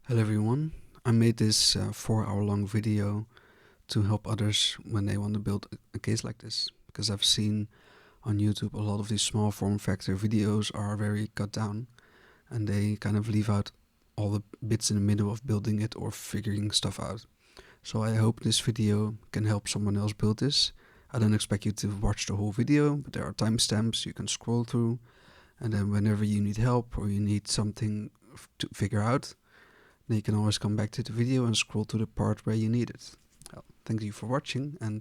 Hello everyone, I made this 4-hour long video to help others when they want to build a case like this, because I've seen on YouTube a lot of these small form factor videos are very cut down and they kind of leave out all the bits in the middle of building it or figuring stuff out. So I hope this video can help someone else build this. I don't expect you to watch the whole video, but there are timestamps you can scroll through, and then whenever you need help or you need something to figure out, then you can always come back to the video and scroll to the part where you need it. Well, thank you for watching, and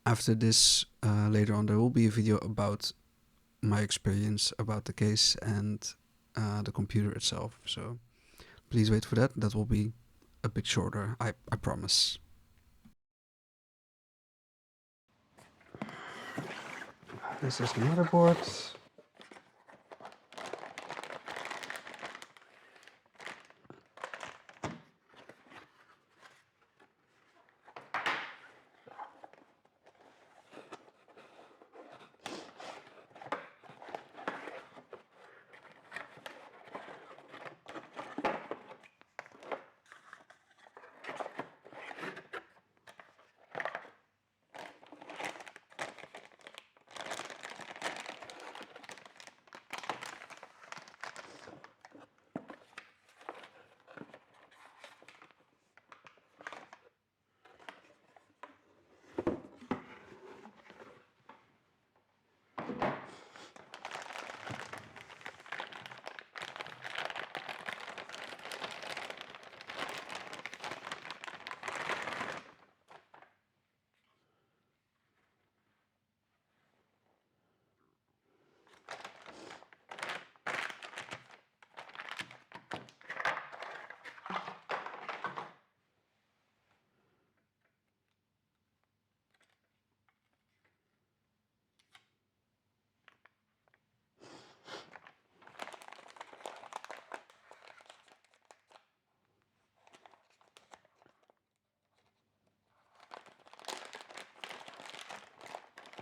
after this, later on there will be a video about my experience about the case and the computer itself. So please wait for that. That will be a bit shorter, I promise. This is the motherboard.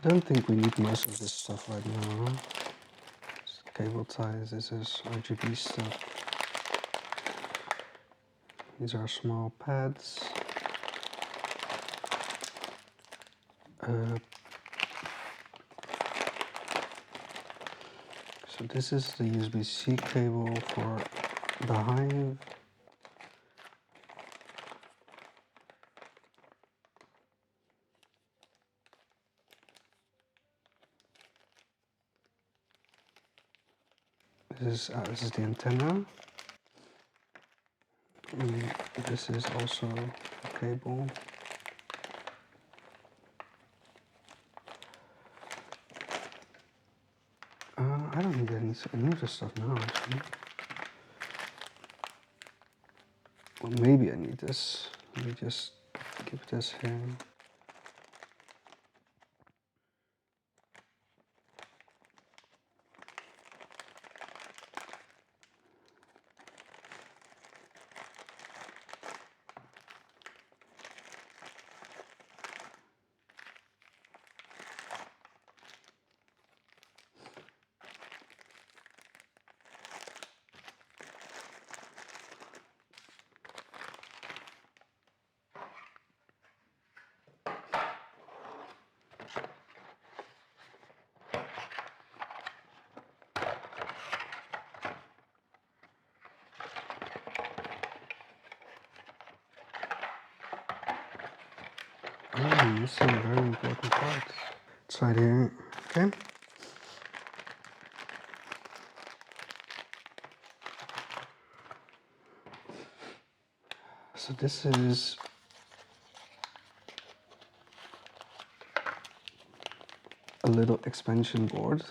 I don't think we need most of this stuff right now. Cable ties, this is RGB stuff. These are small pads. So this is the USB-C cable for the Hive. This is the antenna. And this is also a cable. I don't need any of this stuff now, actually. Well, maybe I need this. Let me just keep this here. Oh, this is a very important part. It's right here. Okay. So this is a little expansion board.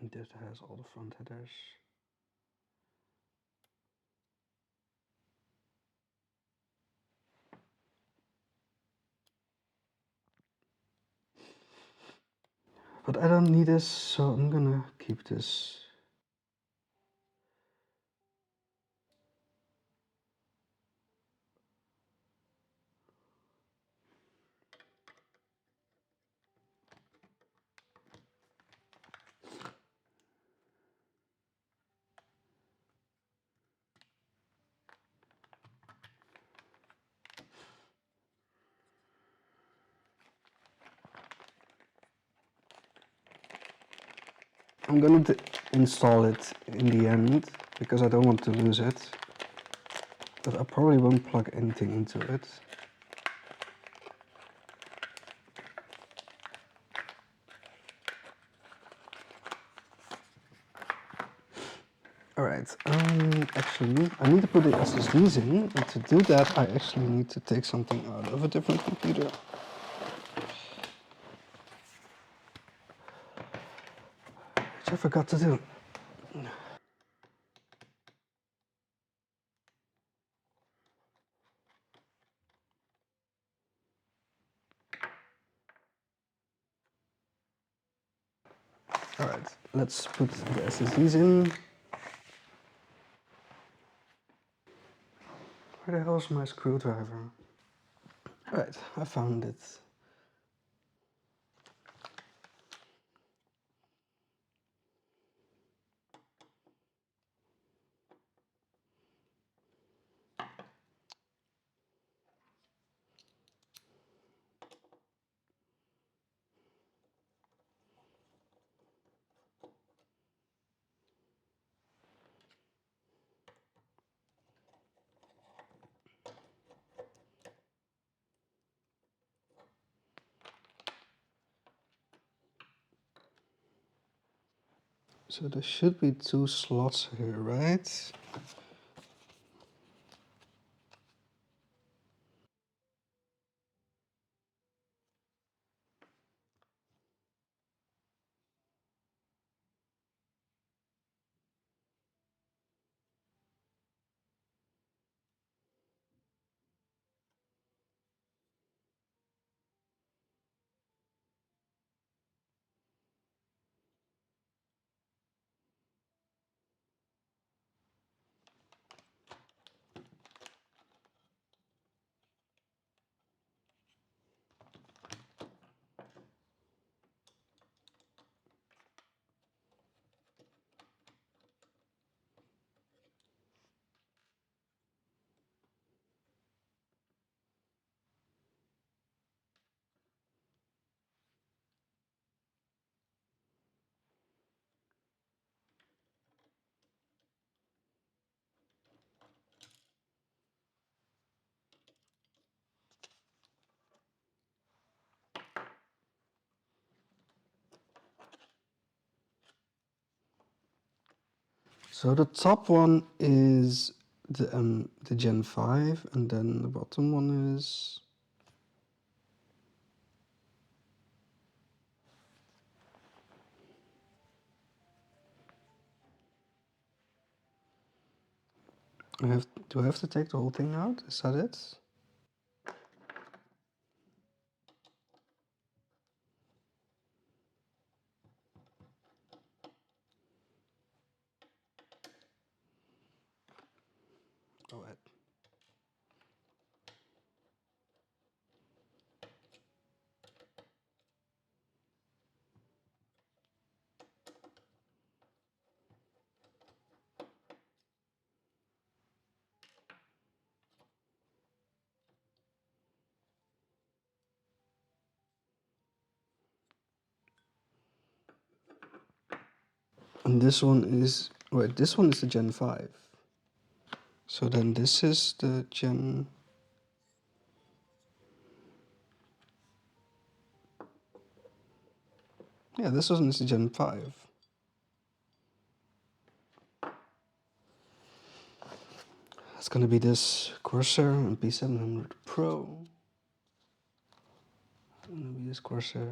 And this has all the front headers. But I don't need this, so I'm gonna keep this. I'm gonna install it in the end because I don't want to lose it, but I probably won't plug anything into it. Alright, actually I need to put the SSDs in, and to do that I actually need to take something out of a different computer. Which I forgot to do. Alright, let's put the SSDs in. Where the hell is my screwdriver? Alright, I found it. So there should be 2 slots here, right? So the top one is the Gen 5, and then the bottom one is... do I have to take the whole thing out? Is that it? Go ahead. And this one is... wait, this one is the Gen 5. So then this is the Gen... yeah, this one is the Gen 5. It's gonna be this Corsair MP700 Pro. It's gonna be this Corsair.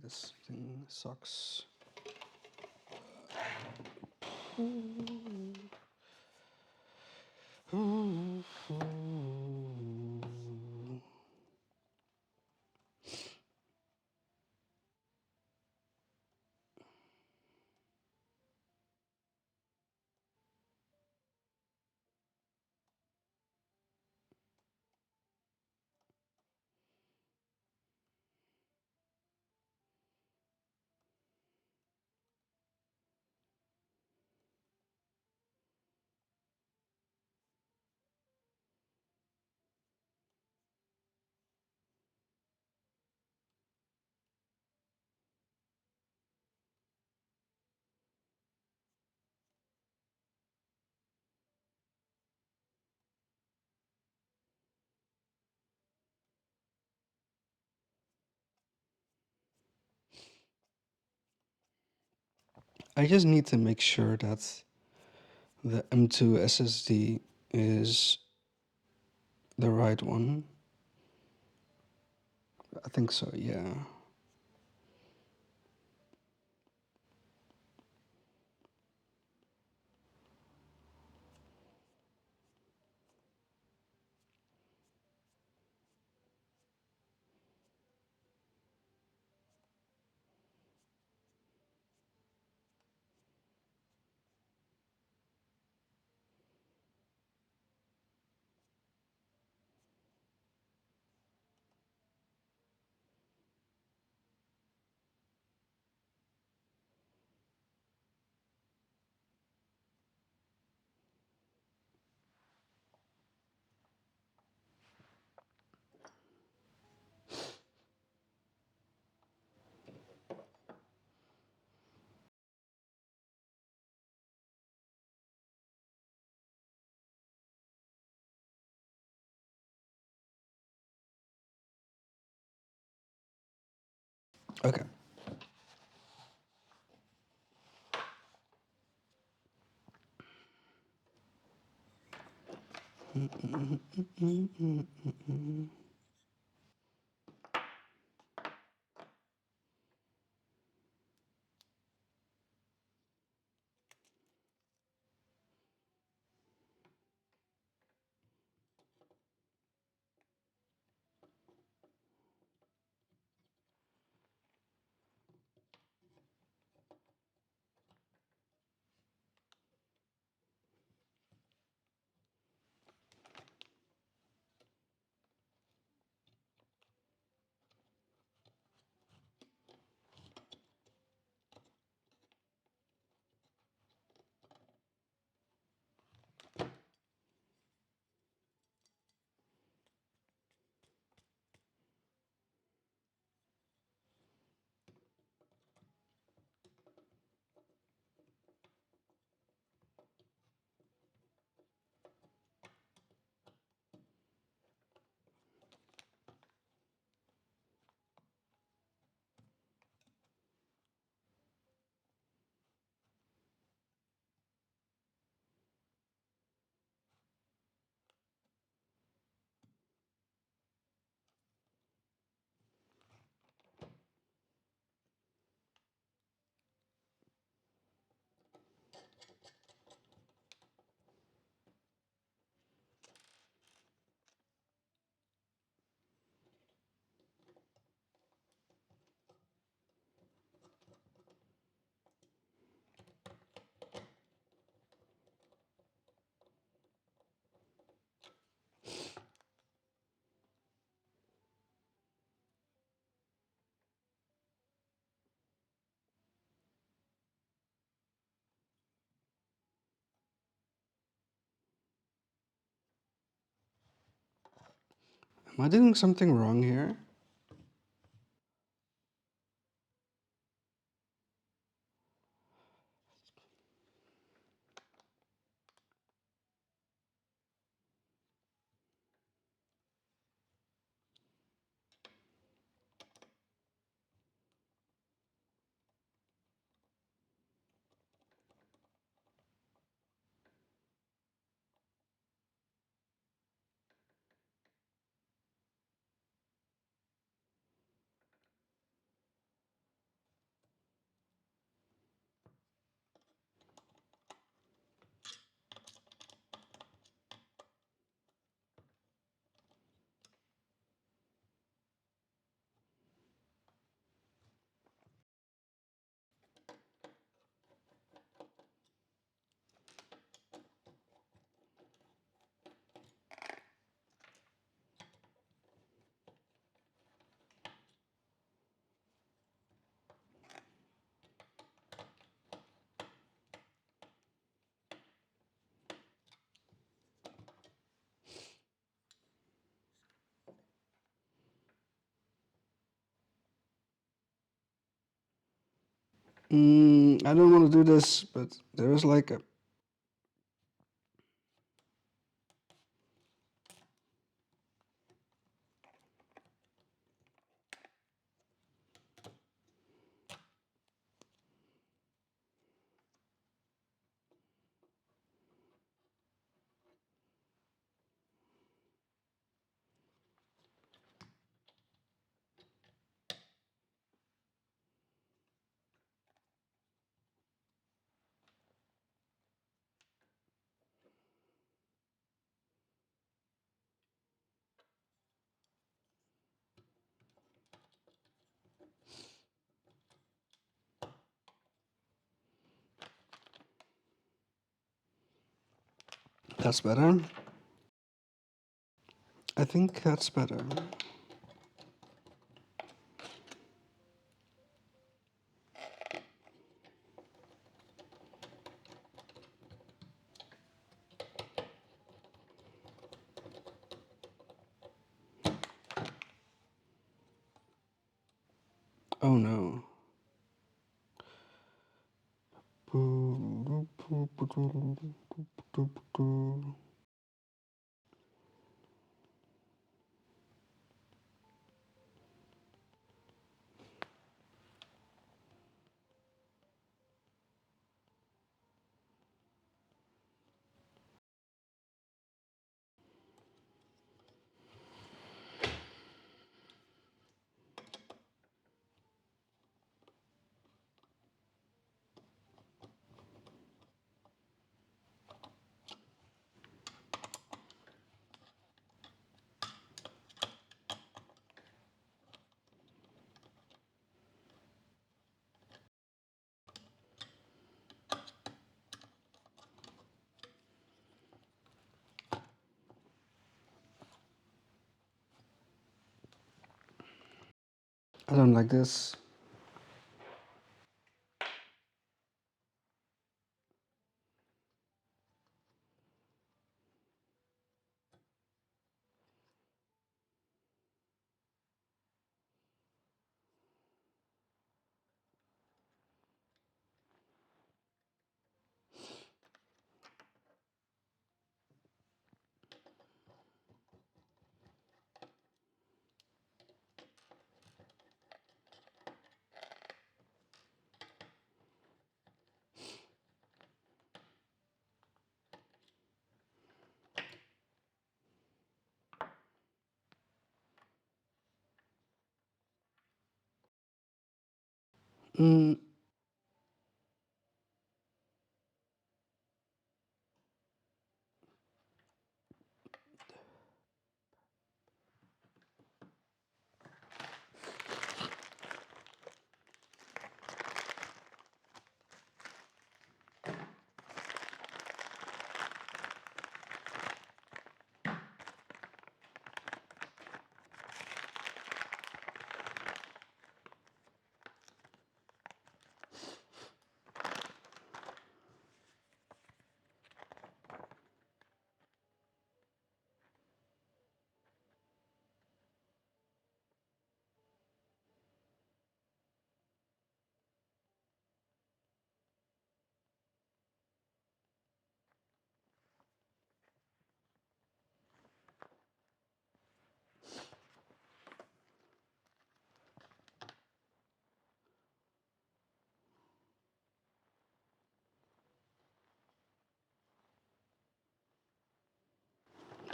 this thing sucks. I just need to make sure that the M2 SSD is the right one. I think so, yeah. Okay. Am I doing something wrong here? I don't want to do this, but there is like a... That's better. I think that's better. Oh no. I don't like this. Mm,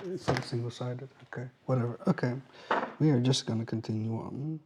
it's not single-sided. Okay, whatever. Okay, we are just gonna continue on.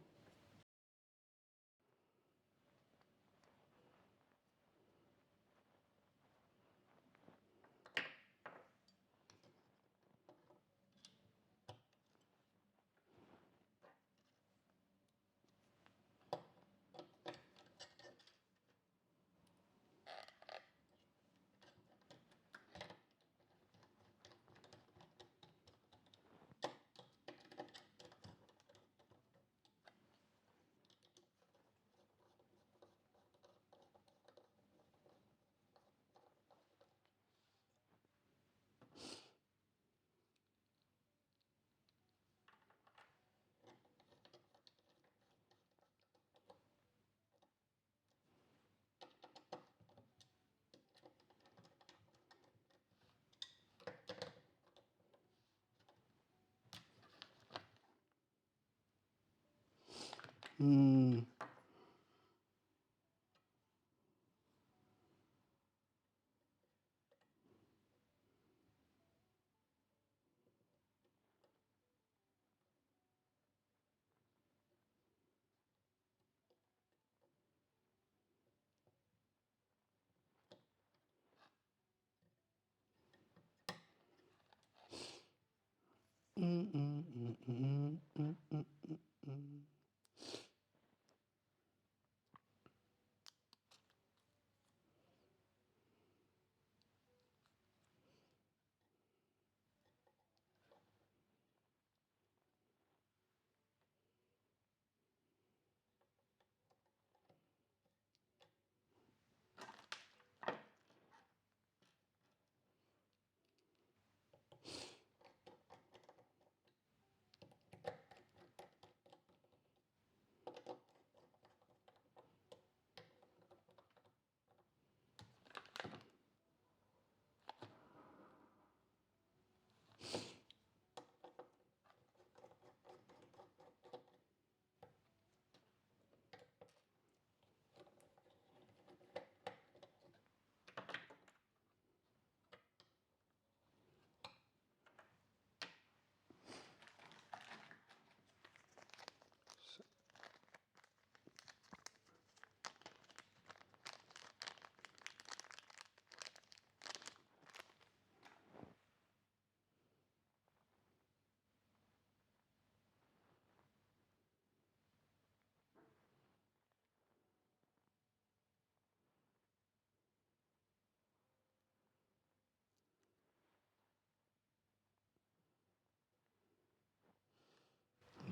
Hmm.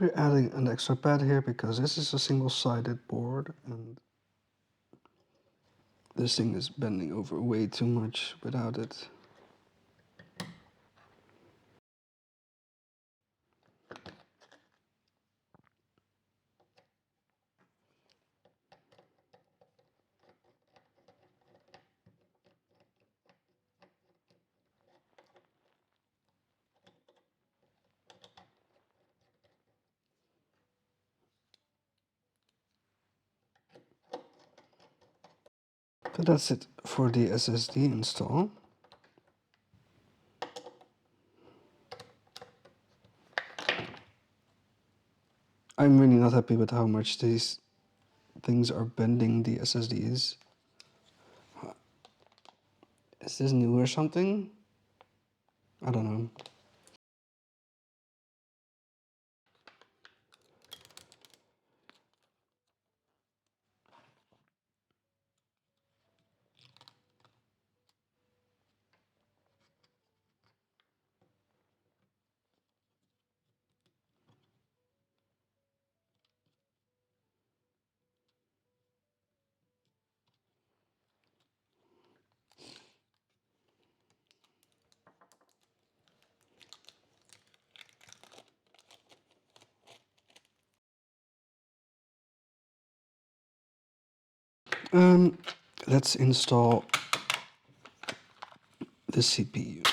We're adding an extra pad here because this is a single-sided board and this thing is bending over way too much without it. So that's it for the SSD install. I'm really not happy with how much these things are bending the SSDs. Is this new or something? I don't know. Let's install the CPU.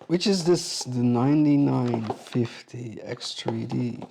Which is this, the 9950 X3D?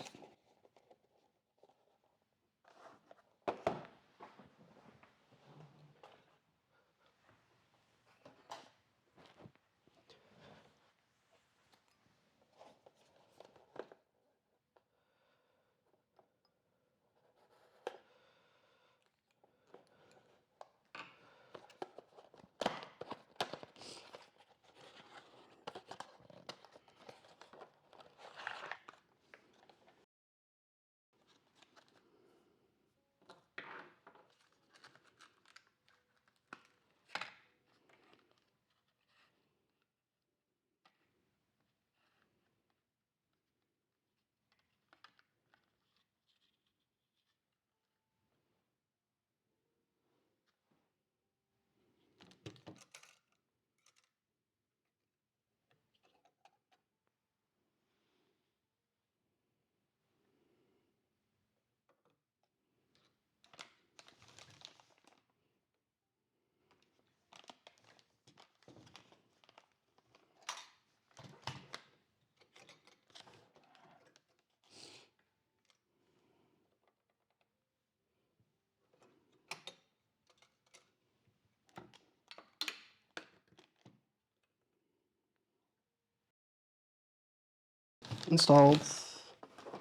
installed.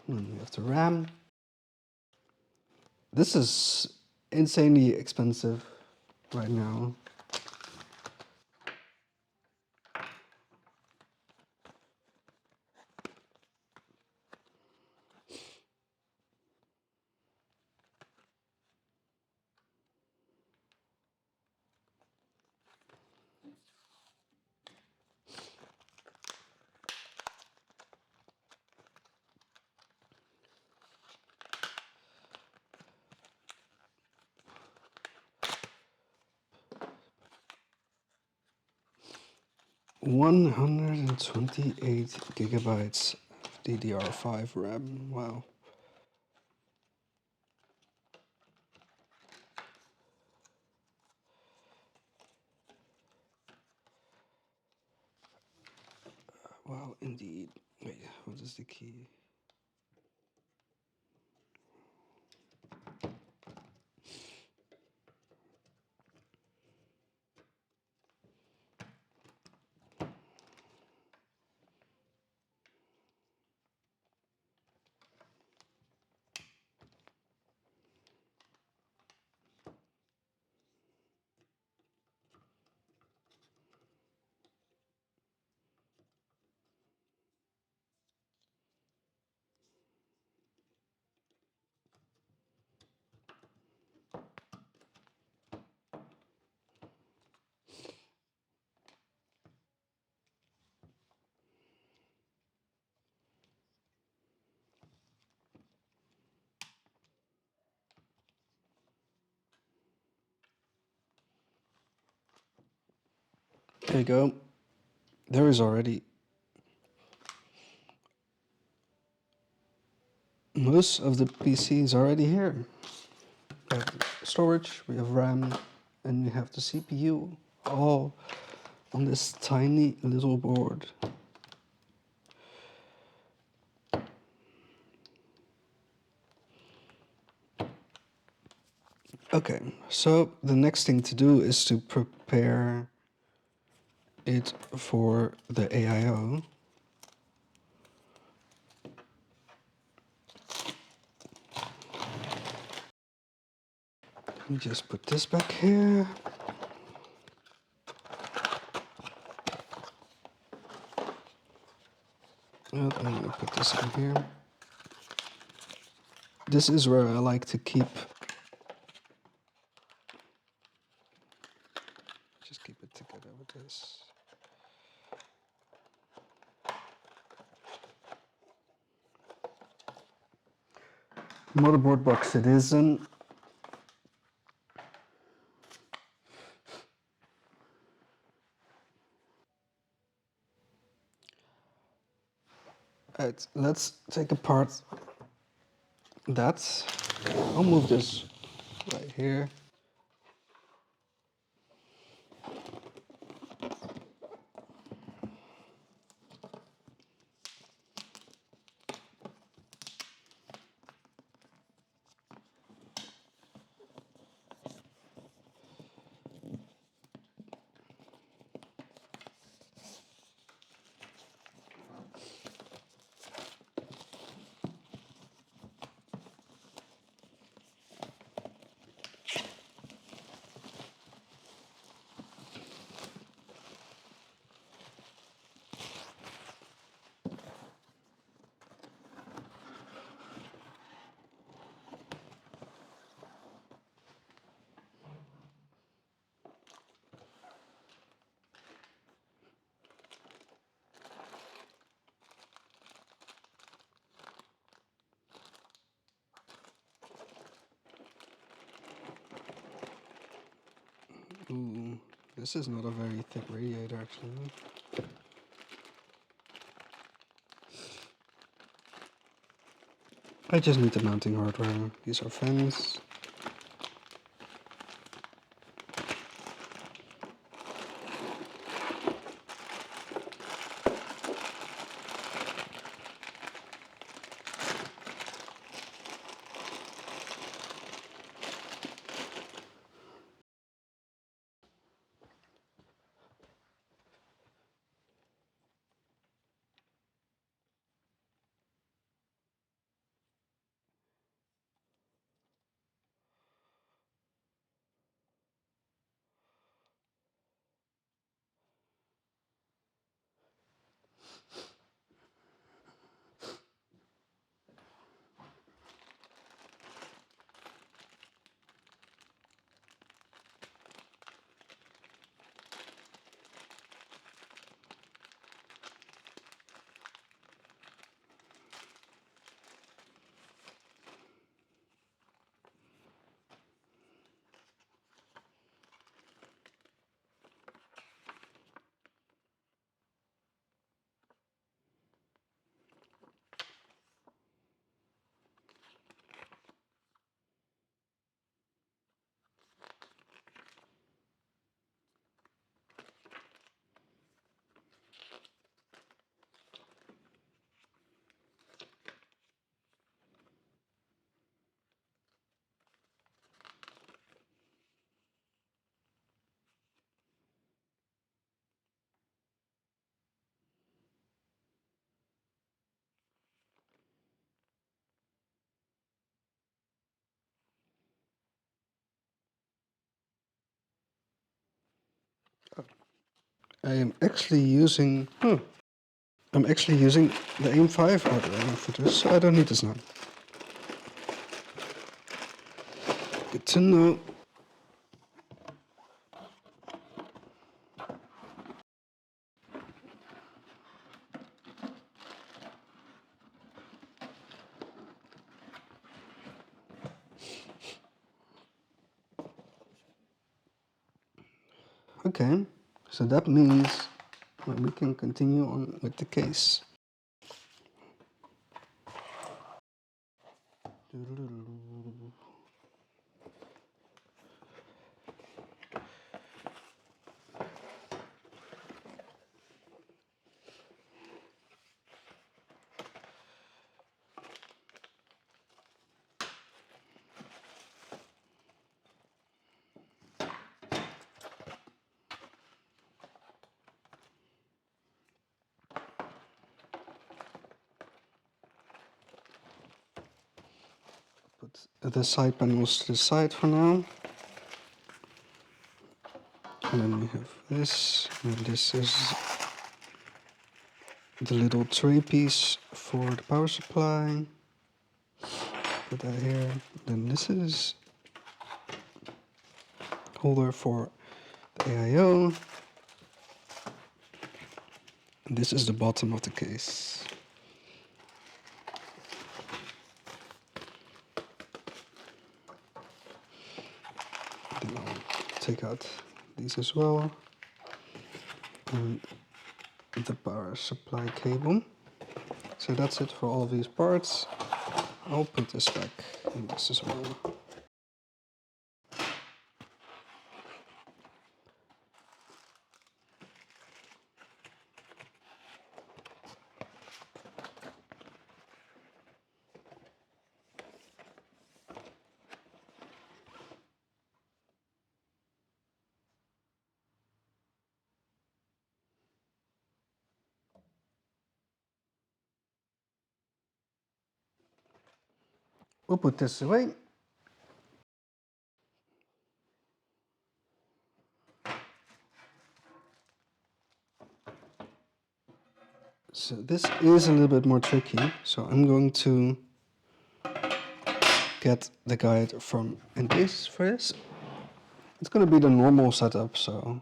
And we have the RAM. This is insanely expensive right now. $128 gigabytes DDR5 RAM. Wow. Wow, indeed. Wait, what is the key? There you go. There is already most of the PCs already here. We have storage, we have RAM, and we have the CPU all on this tiny little board. Okay, so the next thing to do is to prepare it for the AIO. Let me just put this back here. I'm gonna put this in here. This is where I like to keep, just keep it together with this. Motherboard box it isn't. Alright, let's take apart that. I'll move this right here. Ooh, this is not a very thick radiator actually. I just need the mounting hardware. These are fans. I am actually using I'm actually using the AM5 hardware for this, so I don't need this now. Good to know. Okay, so that means we can continue on with the case. Put the side panels to the side for now. And then we have this, and this is the little tray piece for the power supply. Put that here. Then this is holder for the AIO. And this is the bottom of the case. Then I'll take out these as well. And the power supply cable. So that's it for all of these parts. I'll put this back in this as well. We'll put this away. So this is a little bit more tricky, so I'm going to get the guide from Ncase for this. It's going to be the normal setup, so...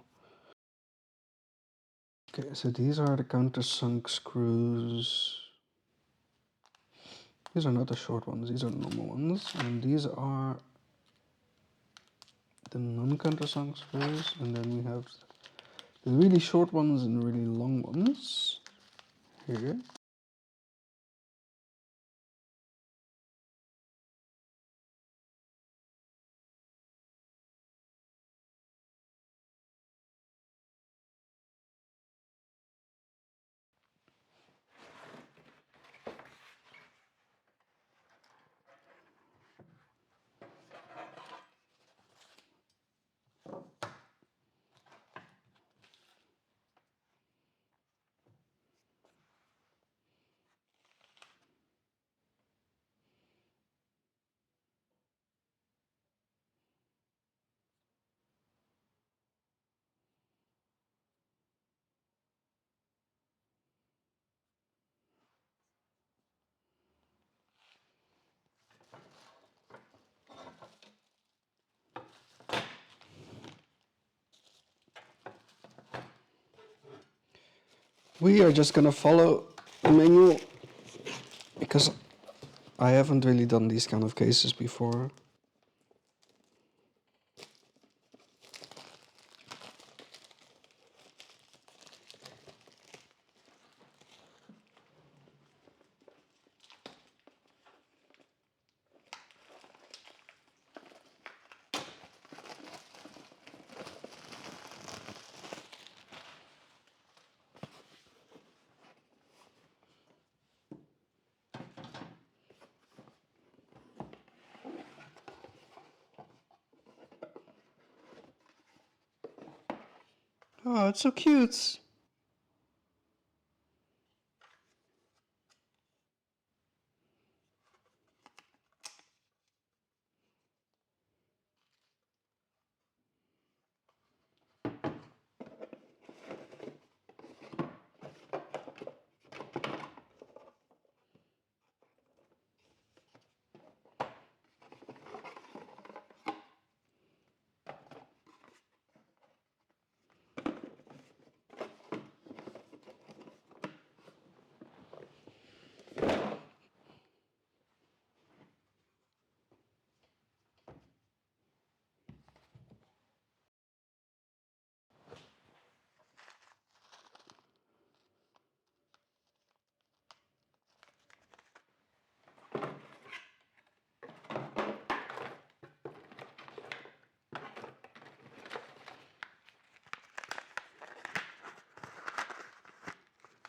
Okay, so these are the countersunk screws. These are not the short ones, these are the normal ones. And these are the non-countersunk screws, and then we have the really short ones and really long ones here. We are just gonna follow the manual because I haven't really done these kind of cases before. Oh, it's so cute.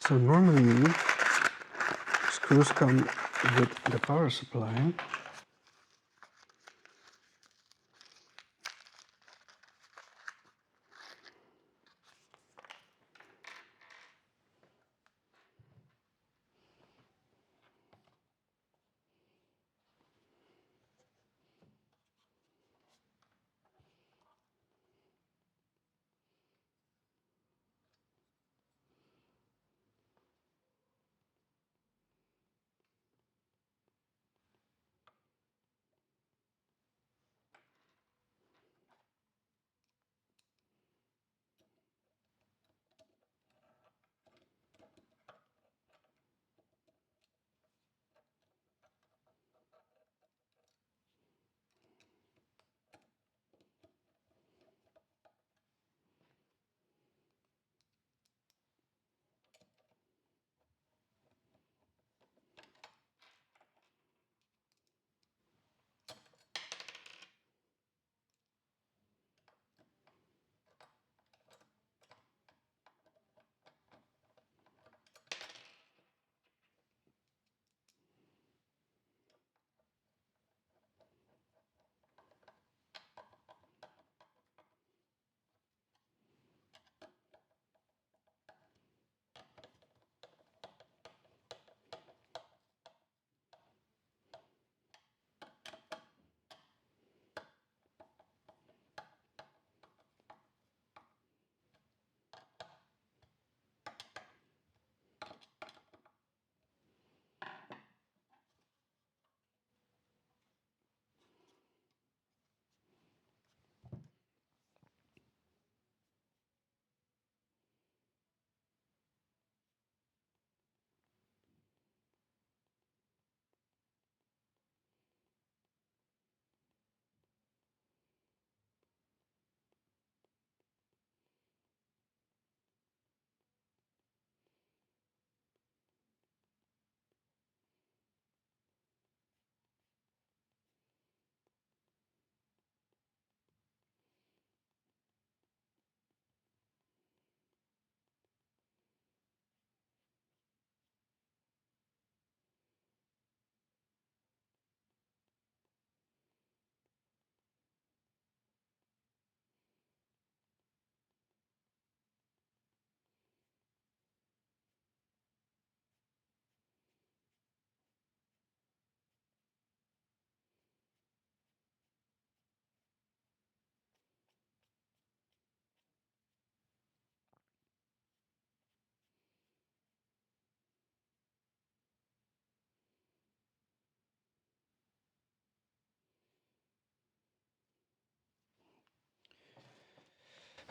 So normally screws come with the power supply.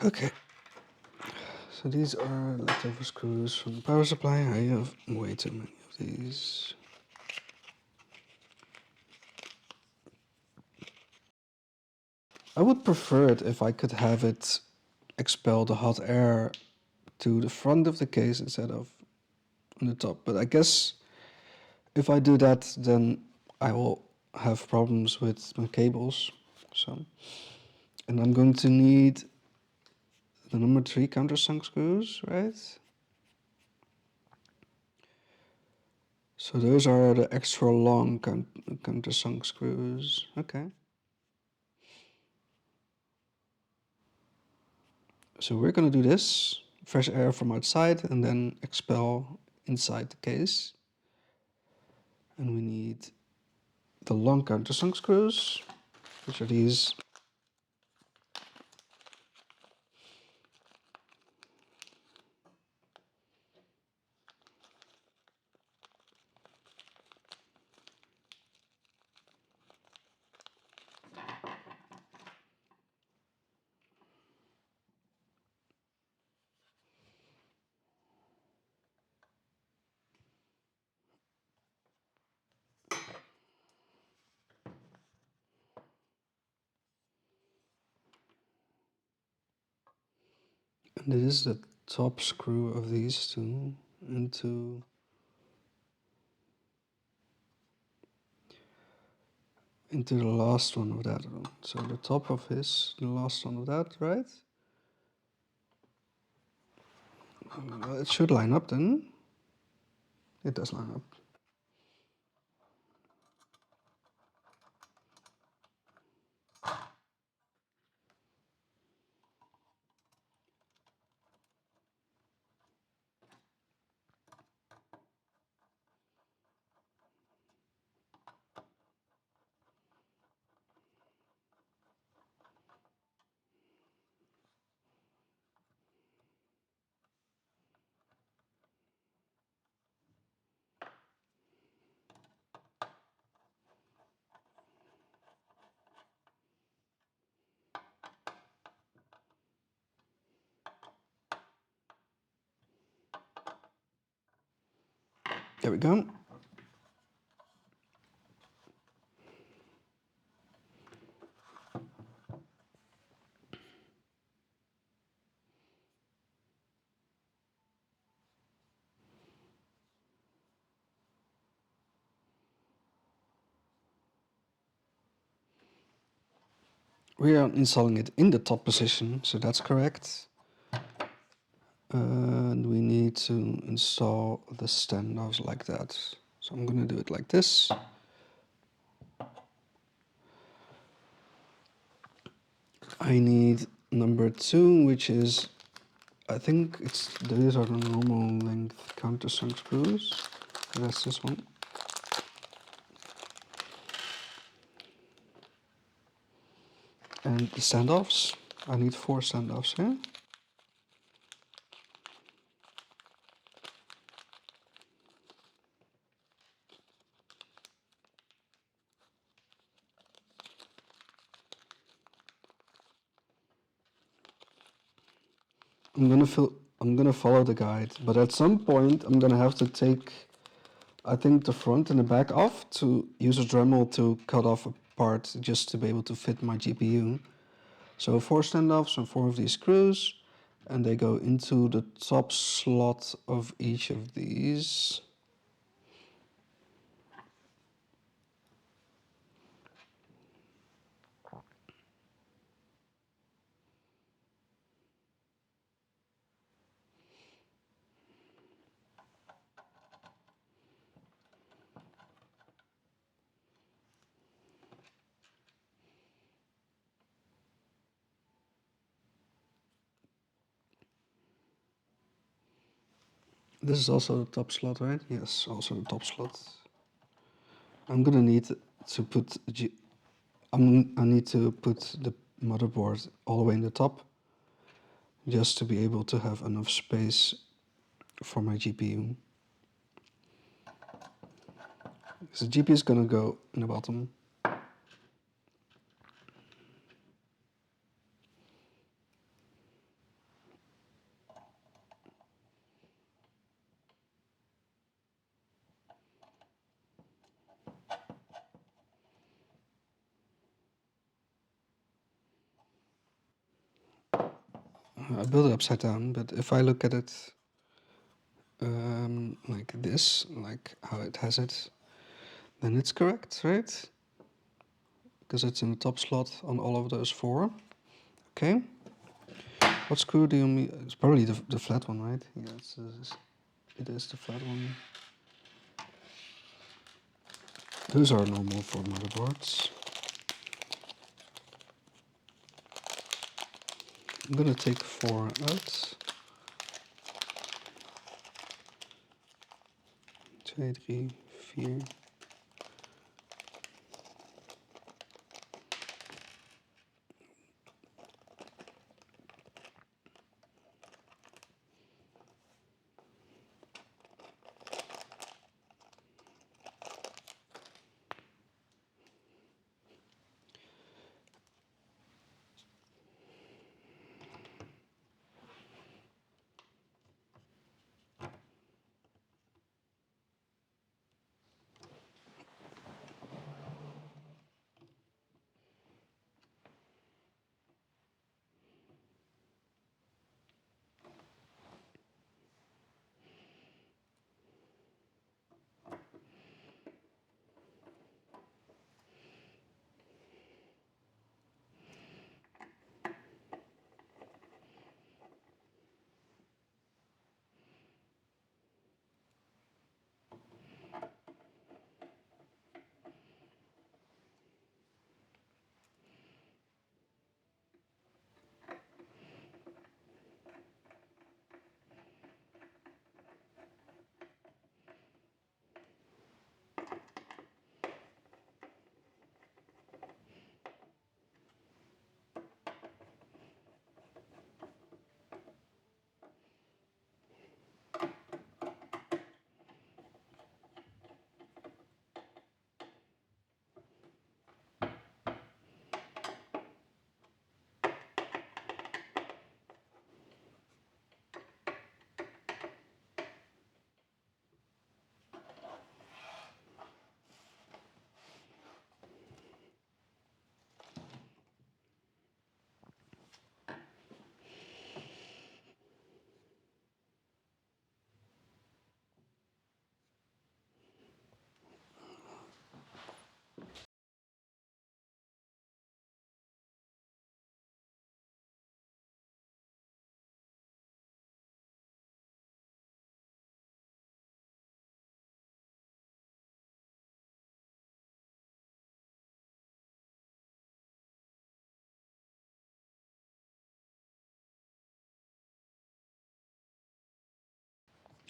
Okay, so these are leftover screws from the power supply. I have way too many of these. I would prefer it if I could have it expel the hot air to the front of the case instead of on the top. But I guess if I do that, then I will have problems with my cables. So, and I'm going to need the number 3 countersunk screws, right? So those are the extra long countersunk screws. Okay. So we're going to do this, fresh air from outside and then expel inside the case. And we need the long countersunk screws, which are these. And this is the top screw of these two into the last one of that one. So the top of his, the last one of that, right? It should line up then. It does line up. There we go. We are installing it in the top position, so that's correct. And we need to install the standoffs like that. So I'm going to do it like this. I need number 2, which is, I think these are the normal length countersunk screws. That's this one. And the standoffs, I need 4 standoffs here. I'm gonna follow the guide, but at some point I'm gonna have to take, I think, the front and the back off to use a Dremel to cut off a part just to be able to fit my GPU. So 4 standoffs and 4 of these screws, and they go into the top slot of each of these. This is also the top slot, right? Yes, also the top slot. I'm gonna need to put I need to put the motherboard all the way in the top, just to be able to have enough space for my GPU. So the GPU is gonna go in the bottom. I built it upside down, but if I look at it like this, like how it has it, then it's correct, right? Because it's in the top slot on all of those 4. Okay. What screw do you mean? It's probably the flat one, right? Yeah, it is the flat one. Those are normal for motherboards. I'm gonna take 4 out. 2, 3, 4.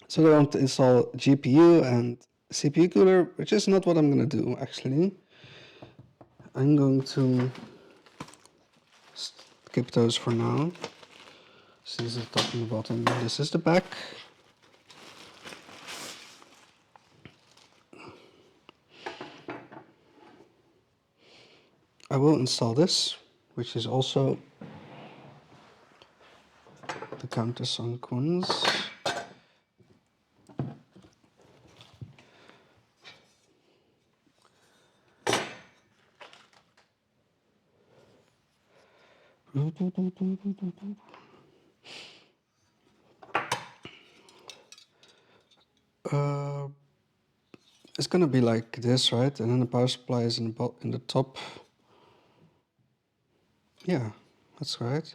So I want to install GPU and CPU cooler, which is not what I'm going to do actually. I'm going to skip those for now. So this is the top and the bottom. This is the back. I will install this, which is also the countersunk ones. It's gonna be like this, right? And then the power supply is in the top. Yeah, that's right.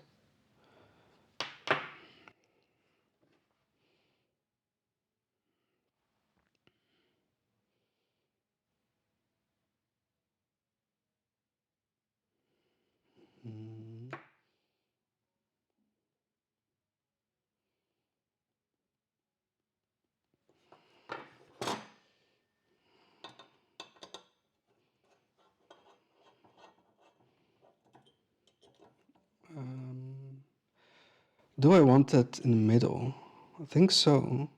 Do I want that in the middle? I think so.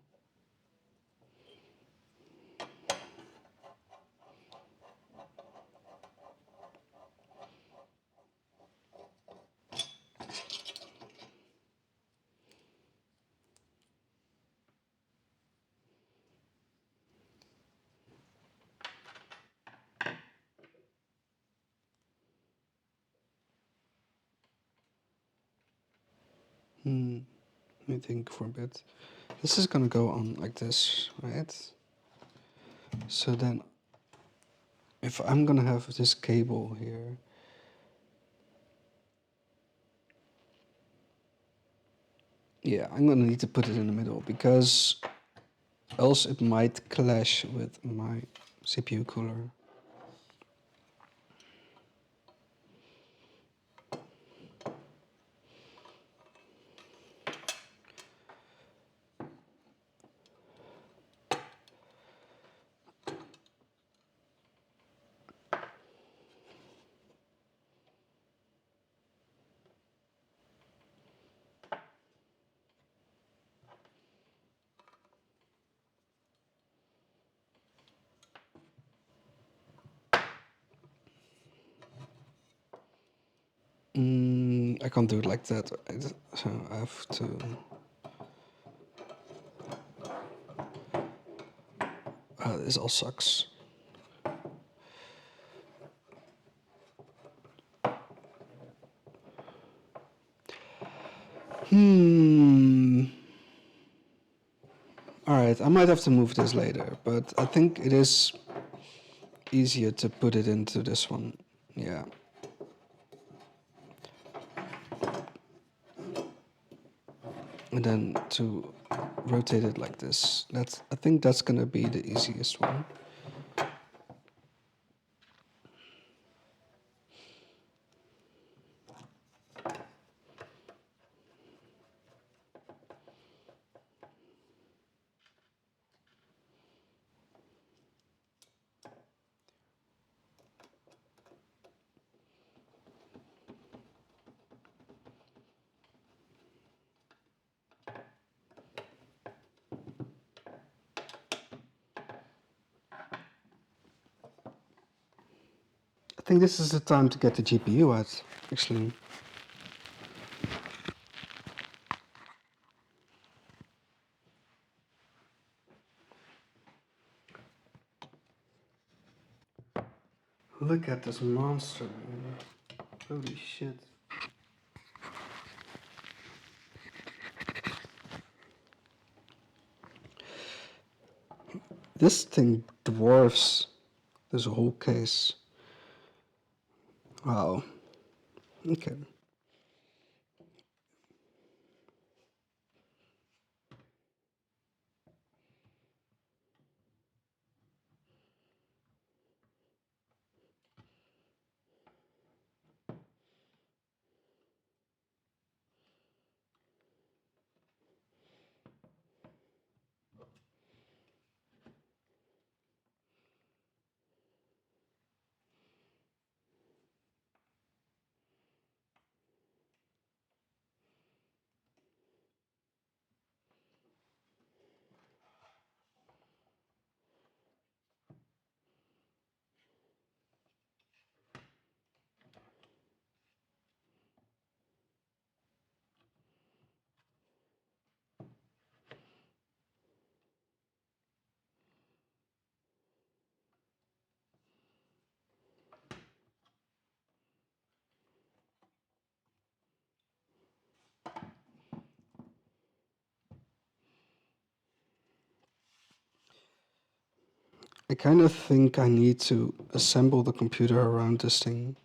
Let me think for a bit. This is gonna go on like this, right? So then, if I'm gonna have this cable here, yeah, I'm gonna need to put it in the middle because else it might clash with my CPU cooler. I can't do it like that, right? So I have to. This all sucks. Alright, I might have to move this later, but I think it is easier to put it into this one. Yeah. And then to rotate it like this. I think that's gonna be the easiest one. I think this is the time to get the GPU out, actually. Look at this monster, man. Holy shit. This thing dwarfs this whole case. Wow. Okay. I kind of think I need to assemble the computer around this thing.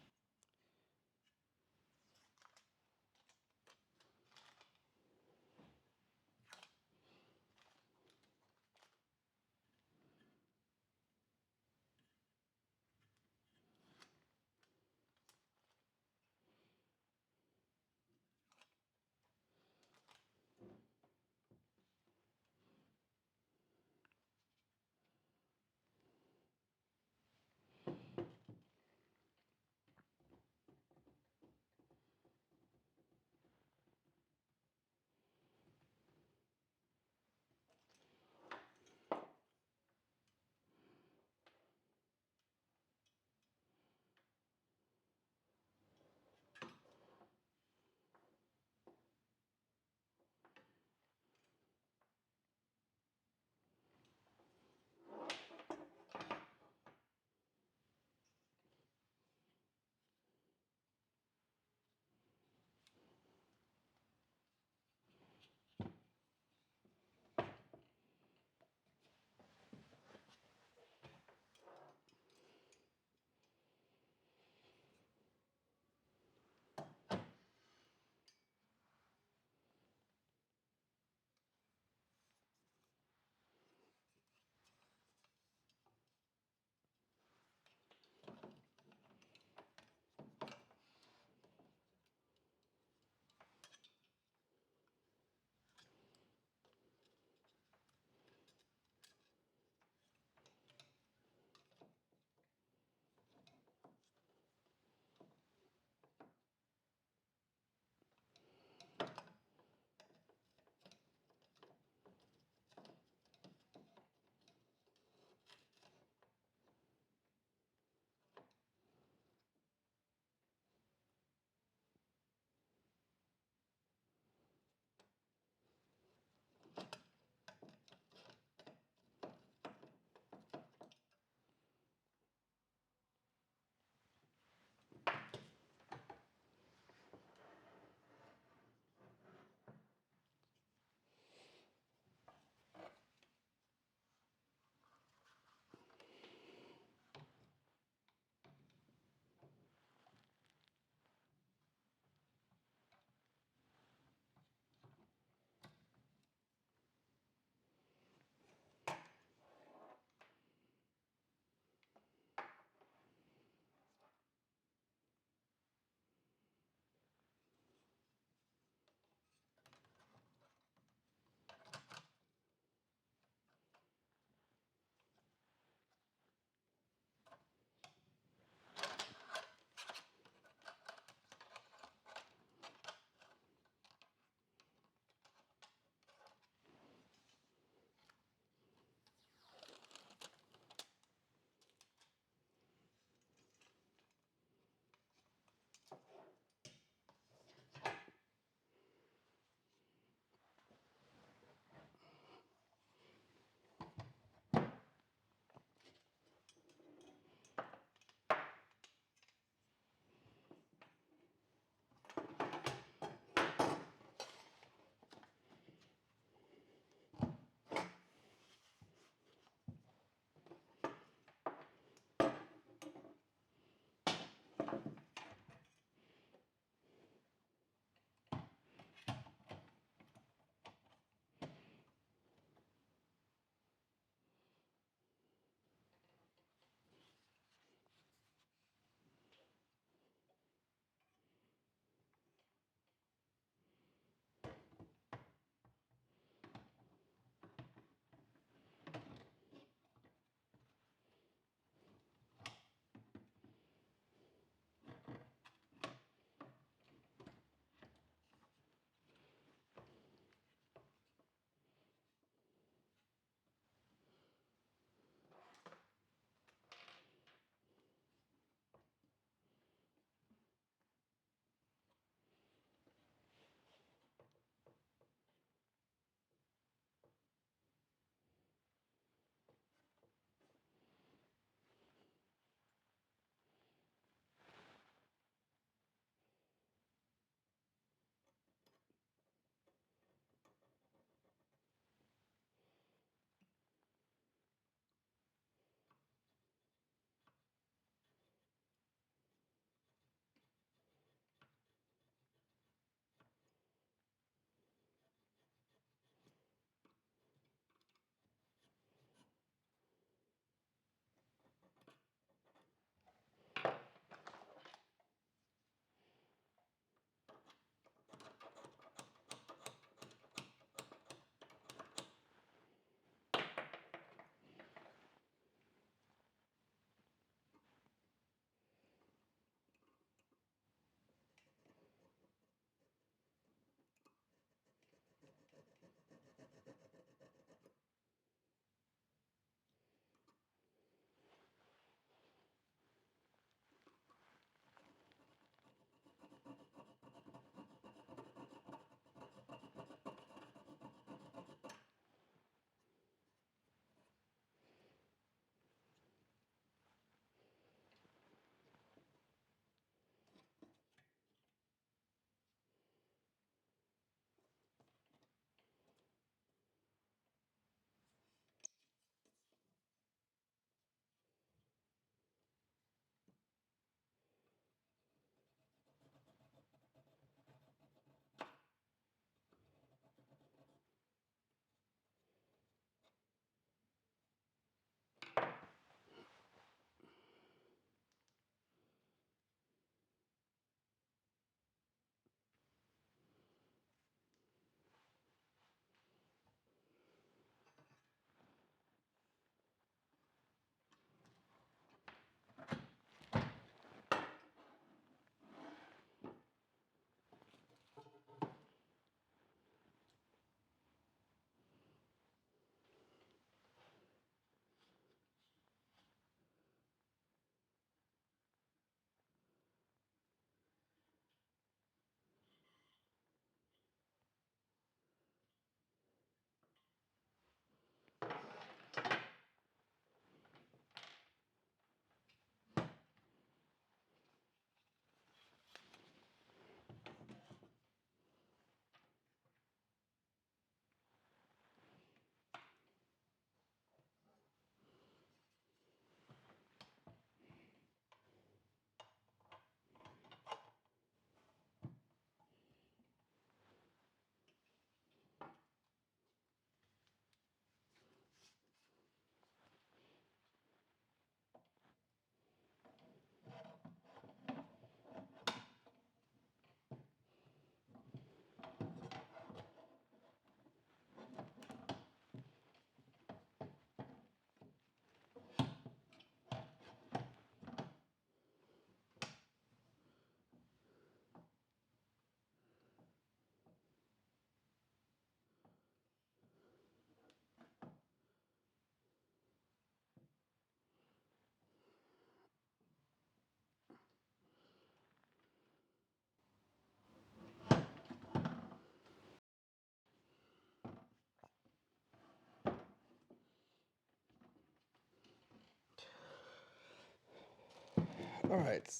Alright.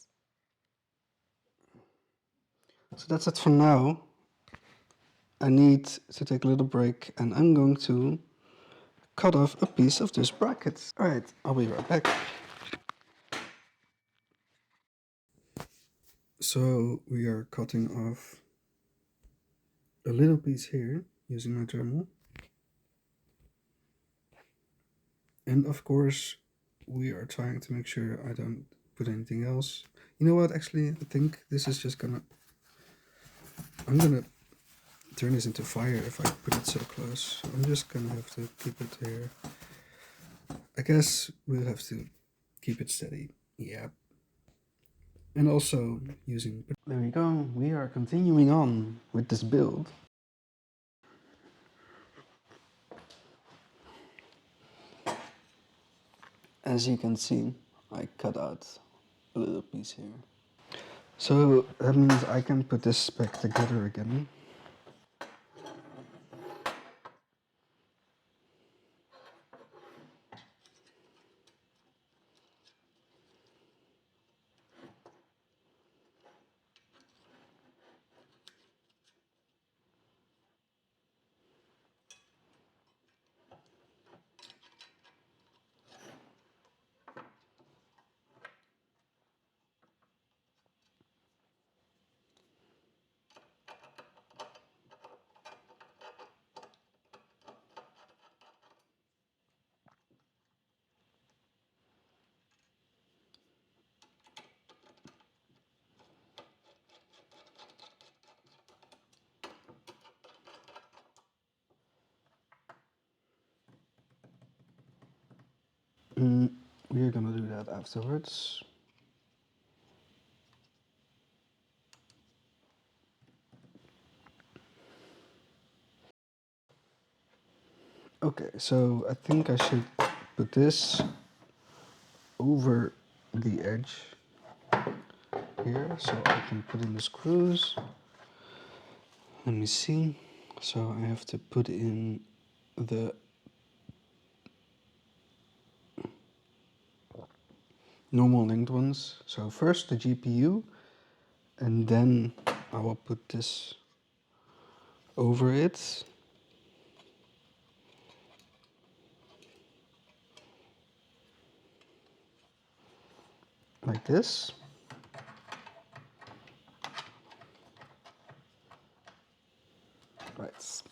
So that's it for now. I need to take a little break and I'm going to cut off a piece of this bracket. Alright, I'll be right back. So we are cutting off a little piece here using my Dremel. And of course, we are trying to make sure I don't put anything else. You know what, actually, I think this is just I'm gonna turn this into fire if I put it so close. I'm just gonna have to keep it here. I guess we'll have to keep it steady. Yeah. And also using... There we go. We are continuing on with this build. As you can see, I cut out a little piece here. So that means I can put this back together again. We're gonna do that afterwards. Okay, so I think I should put this over the edge here so I can put in the screws. Let me see. So I have to put in the normal linked ones. So first the GPU, and then I will put this over it. Like this. Right.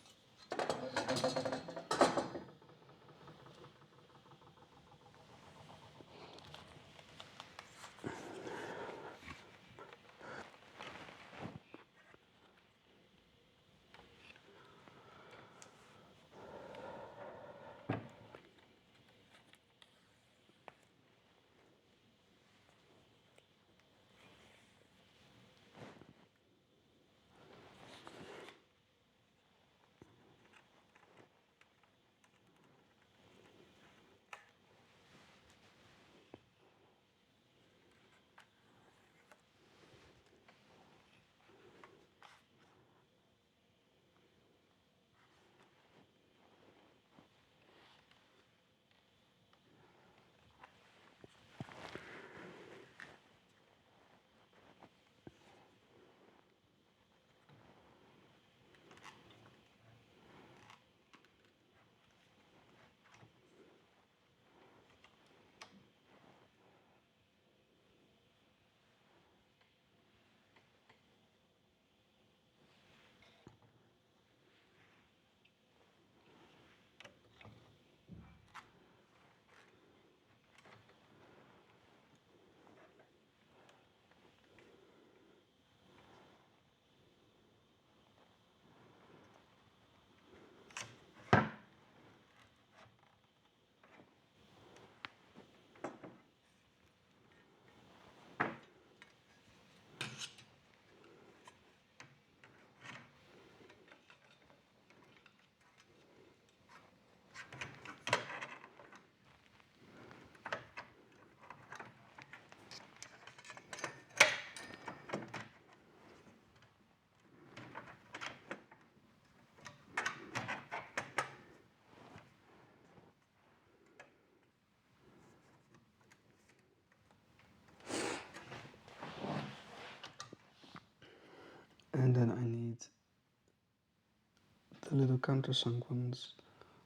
little countersunk ones.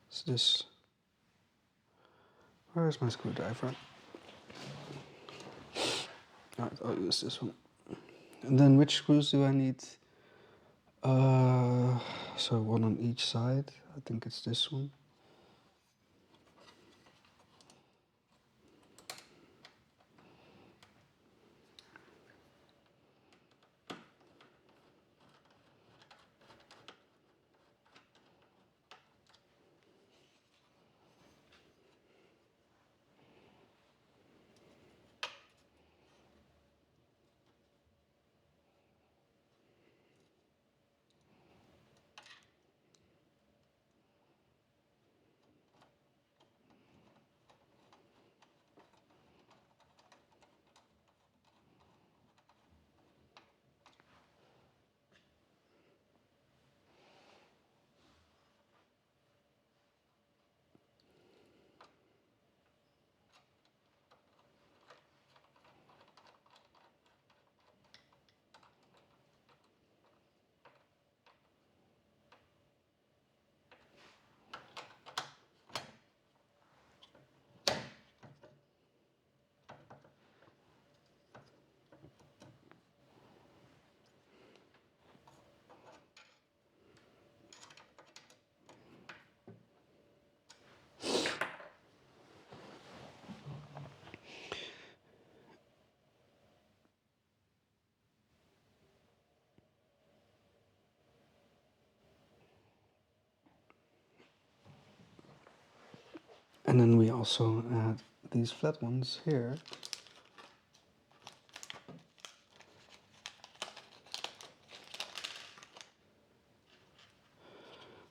It's this. Where's my screwdriver? Alright, I'll use this one. And then which screws do I need? So one on each side. I think it's this one. And then we also add these flat ones here.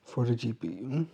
For the GPU.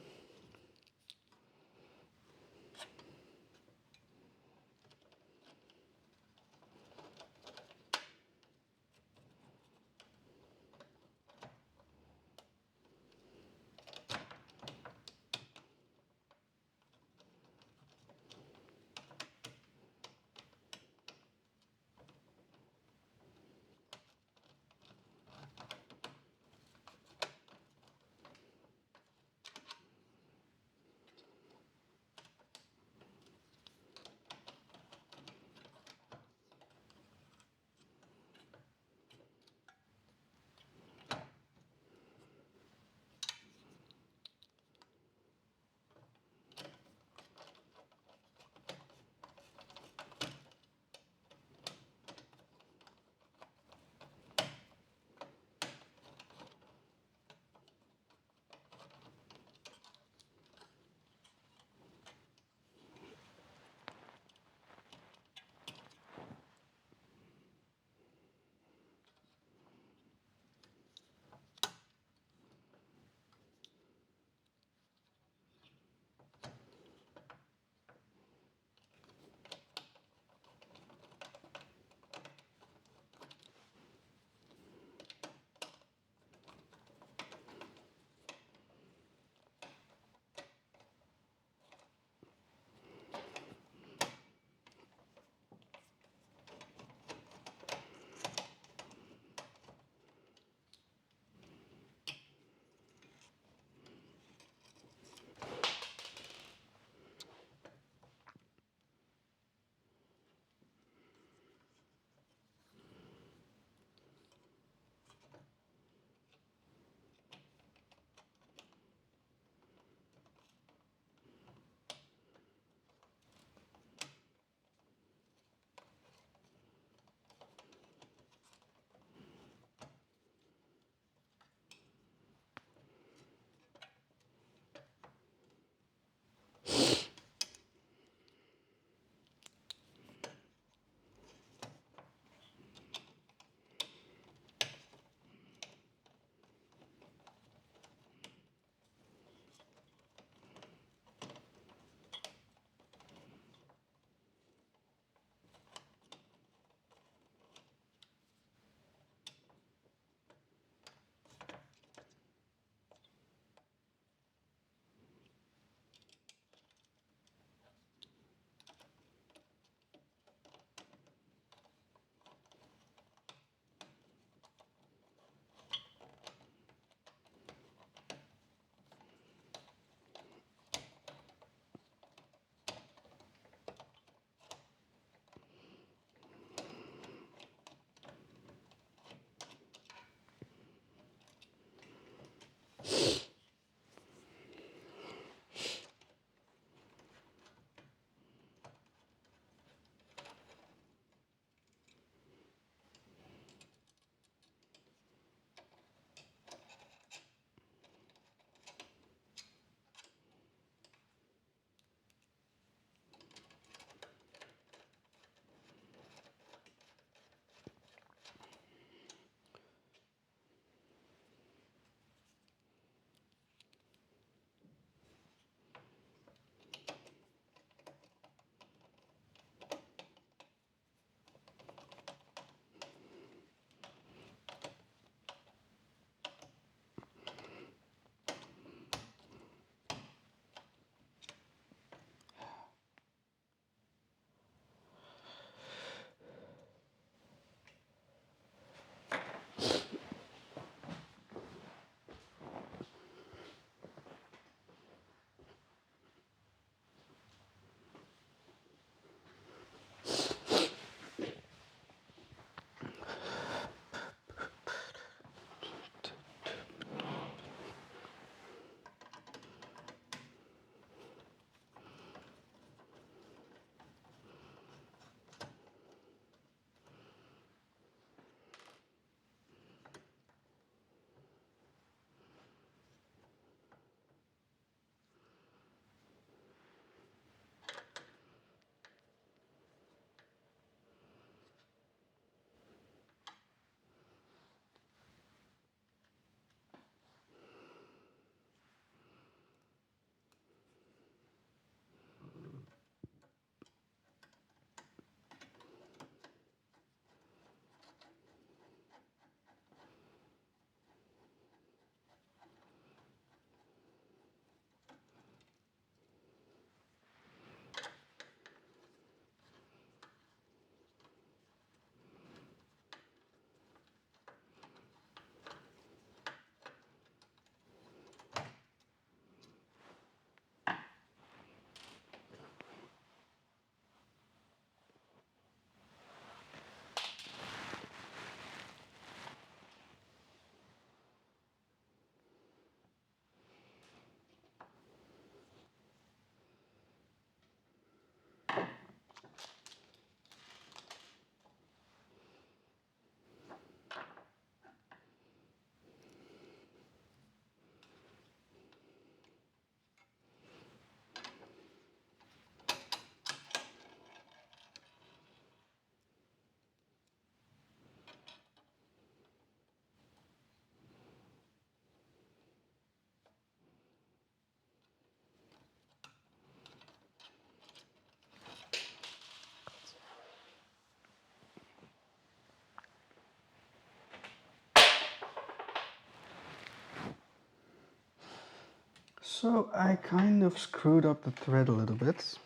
So I kind of screwed up the thread a little bit.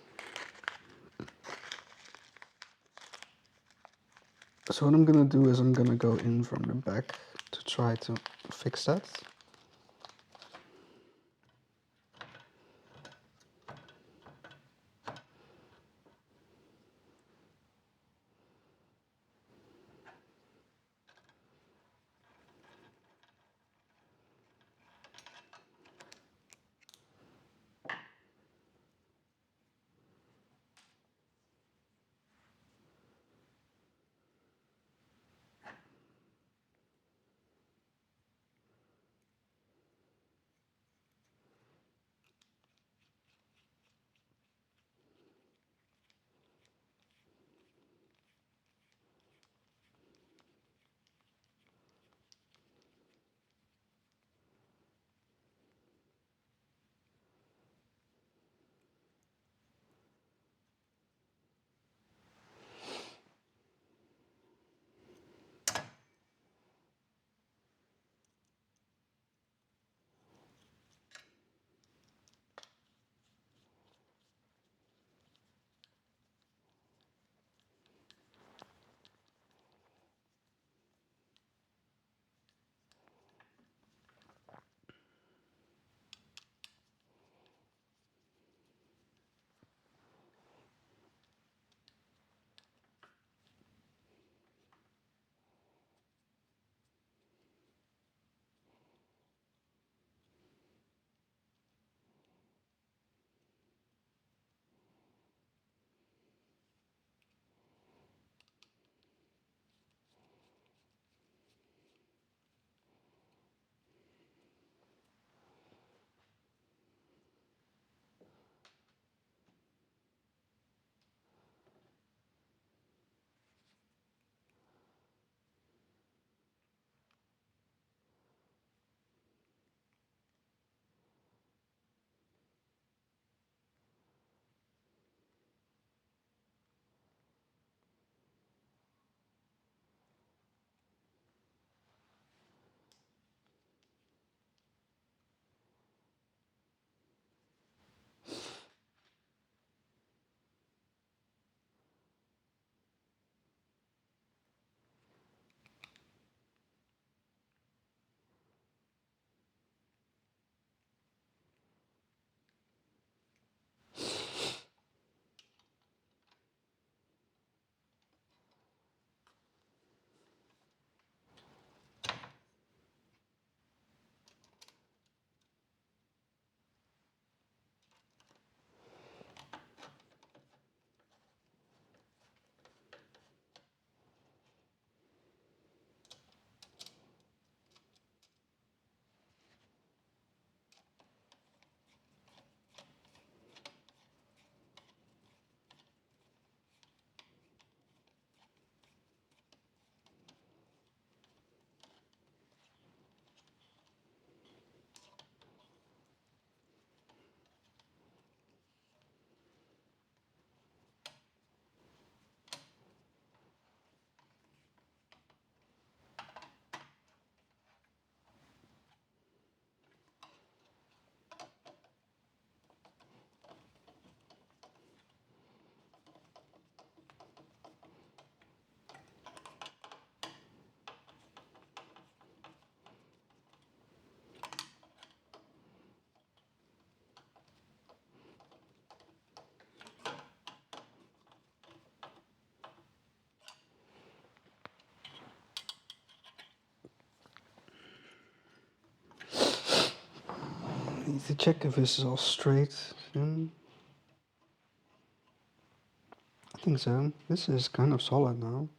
So what I'm gonna do is I'm gonna go in from the back to try to fix that. I need to check if this is all straight. I think so. This is kind of solid now.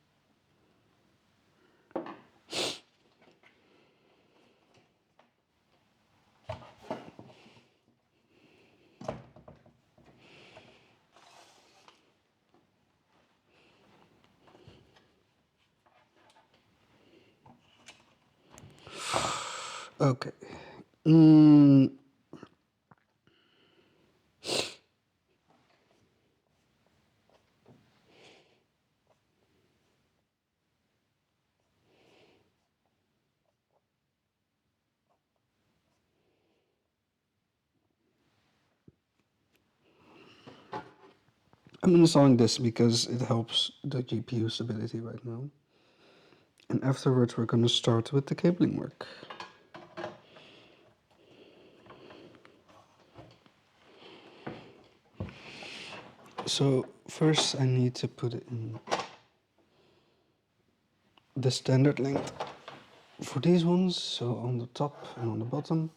Okay. I'm installing this because it helps the GPU stability right now. And afterwards we're gonna start with the cabling work. So first I need to put it in the standard length for these ones, so on the top and on the bottom.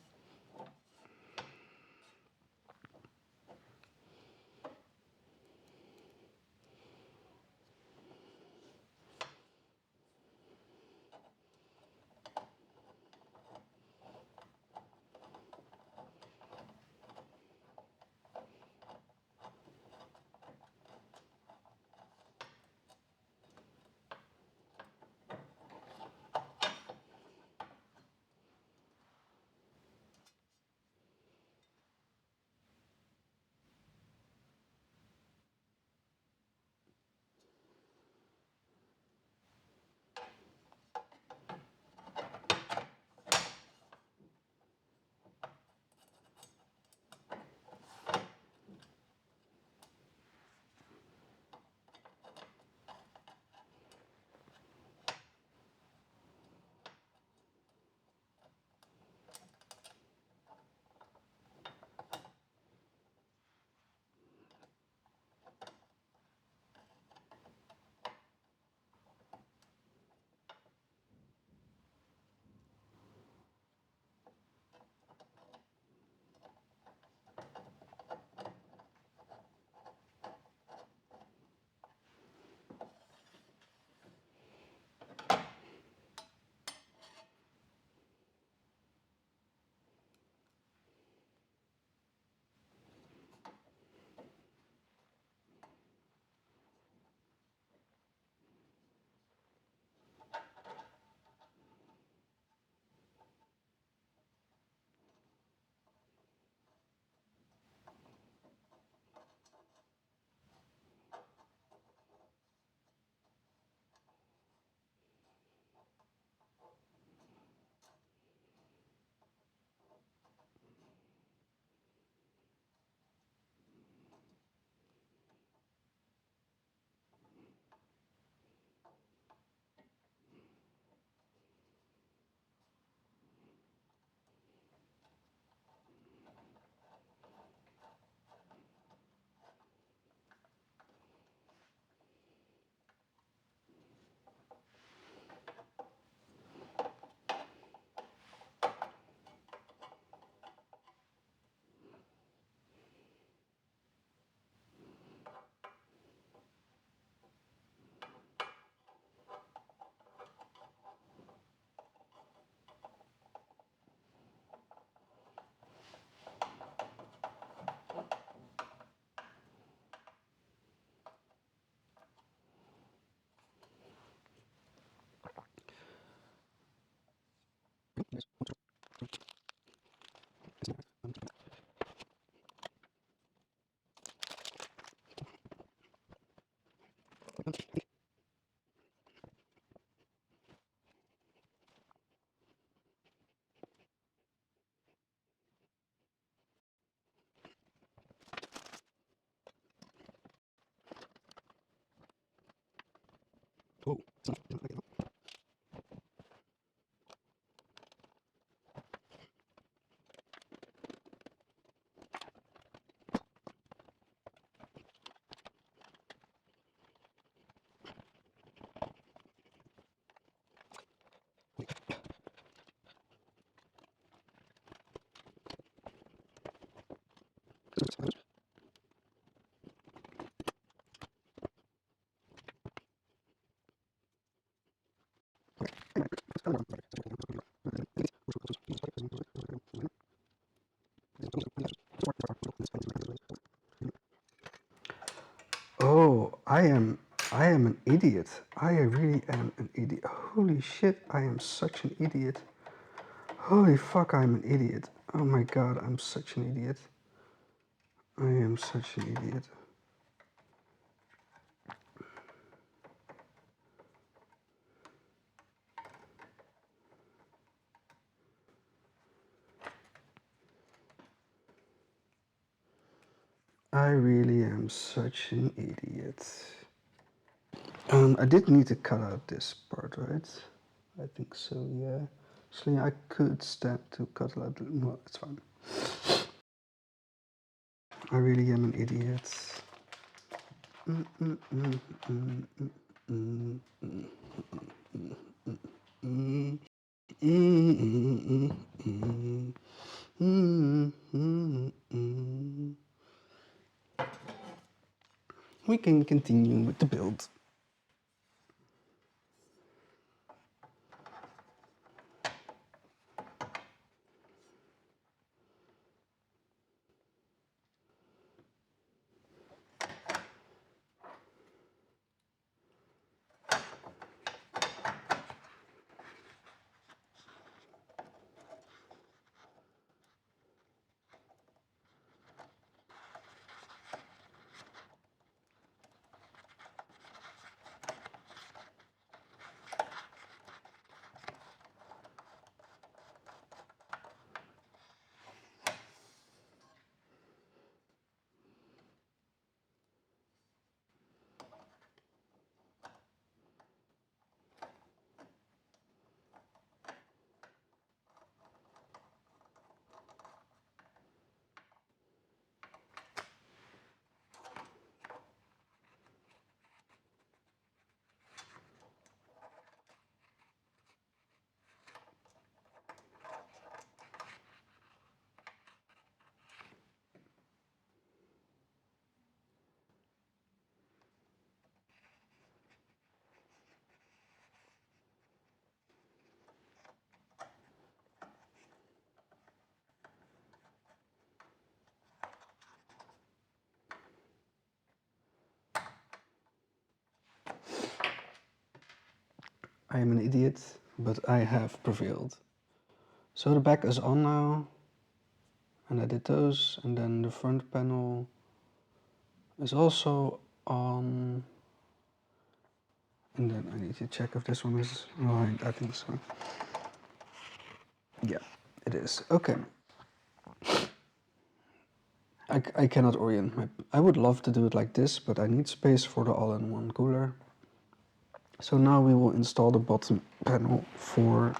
Oh, oh, I am an idiot. I really am an idiot. Holy shit, I am such an idiot. Holy fuck, I'm an idiot. Oh my god, I'm such an idiot. I am such an idiot. I really am such an idiot. I did need to cut out this part, right? I think so, yeah. Actually, I could stand to cut it out. No, it's fine. I really am an idiot. We can continue with the build. I am an idiot, but I have prevailed. So the back is on now, and I did those, and then the front panel is also on. And then I need to check if this one is aligned. I think so. Yeah, it is. Okay. I cannot orient my... I would love to do it like this, but I need space for the all-in-one cooler. So now we will install the bottom panel for...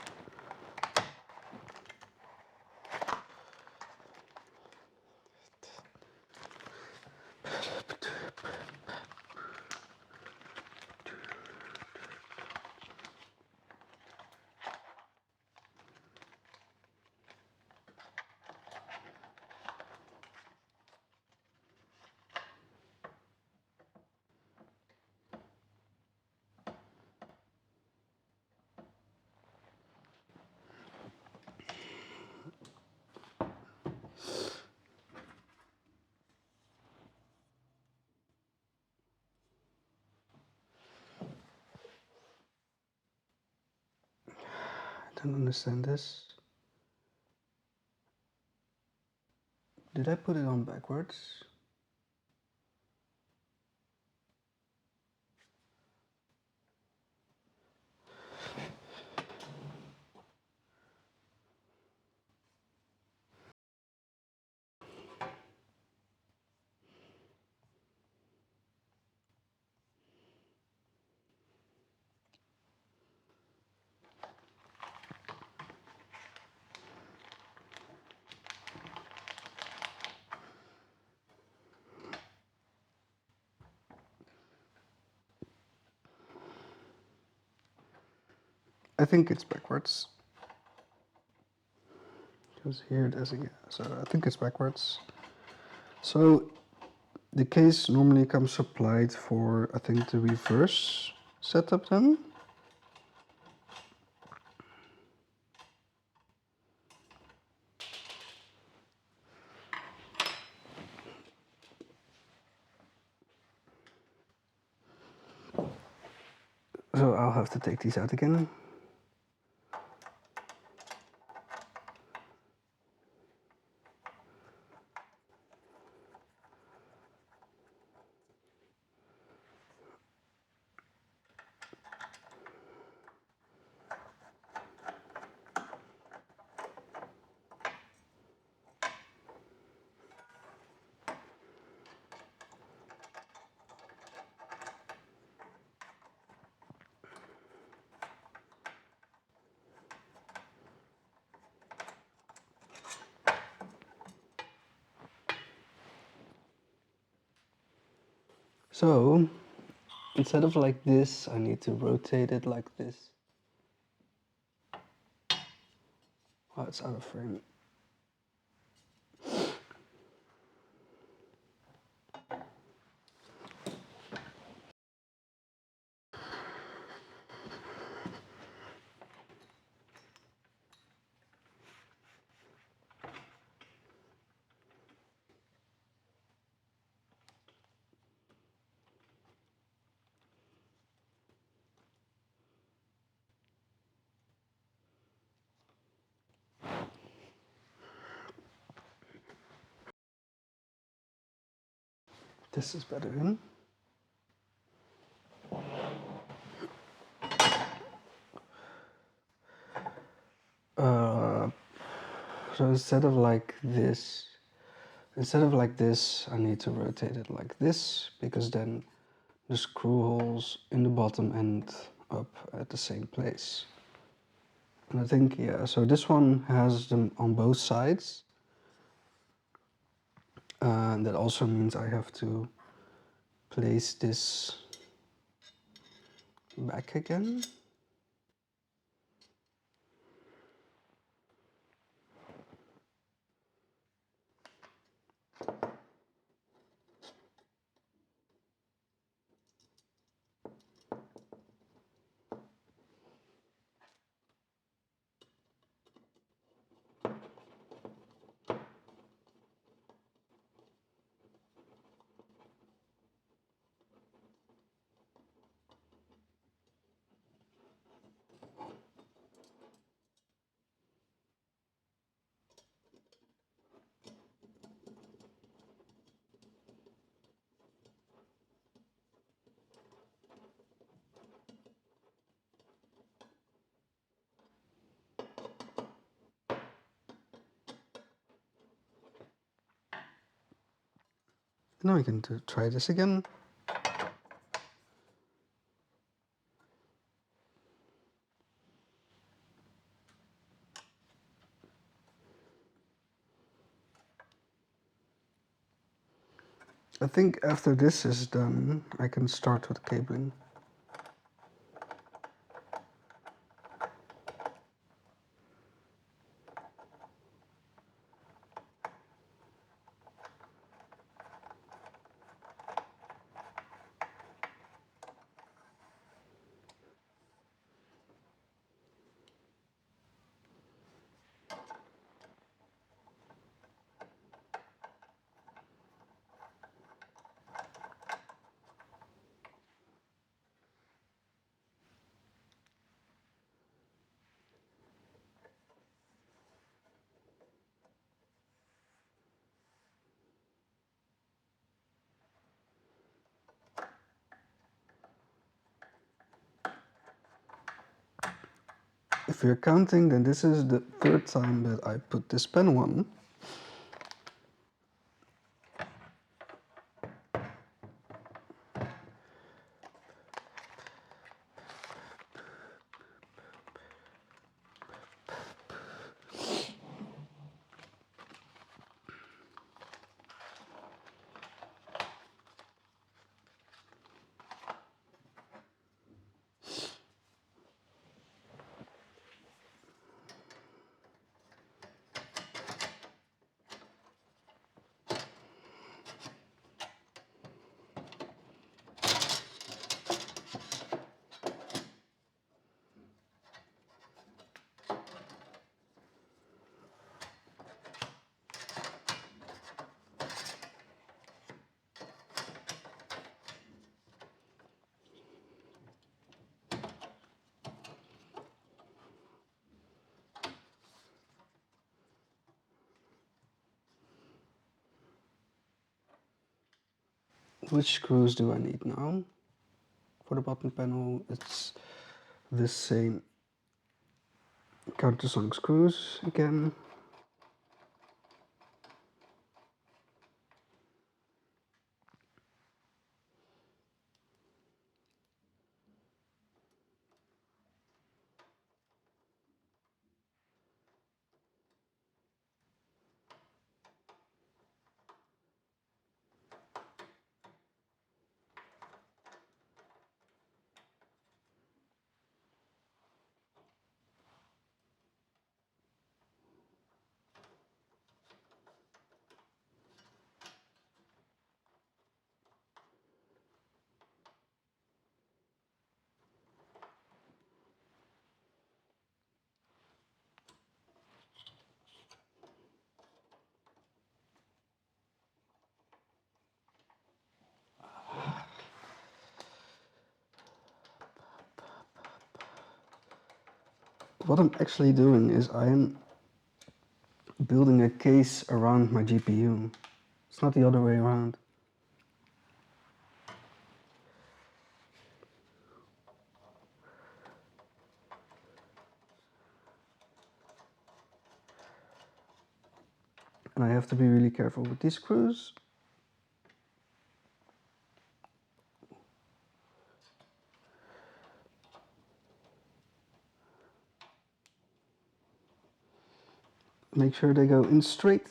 I don't understand this. Did I put it on backwards? I think it's backwards. Because here it is again. So I think it's backwards. So the case normally comes supplied for, I think, the reverse setup then. So I'll have to take these out again. So instead of like this, I need to rotate it like this. Oh, it's out of frame. This is better, huh? So instead of like this, I need to rotate it like this, because then the screw holes in the bottom end up at the same place. And I think, yeah, so this one has them on both sides. And that also means I have to place this back again. Now we can try this again. I think after this is done, I can start with cabling. If you're counting, then this is the third time that I put this panel on. Which screws do I need now? For the bottom panel, it's the same countersunk screws again. What I'm actually doing is I'm building a case around my GPU. It's not the other way around. And I have to be really careful with these screws. Make sure they go in straight.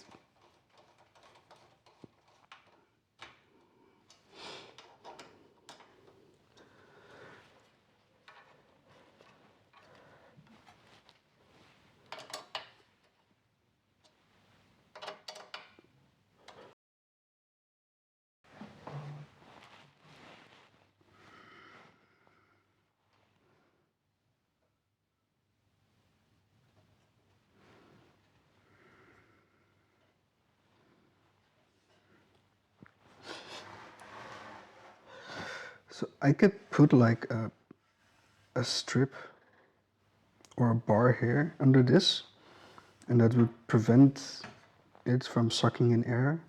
So I could put like a strip or a bar here under this, and that would prevent it from sucking in air.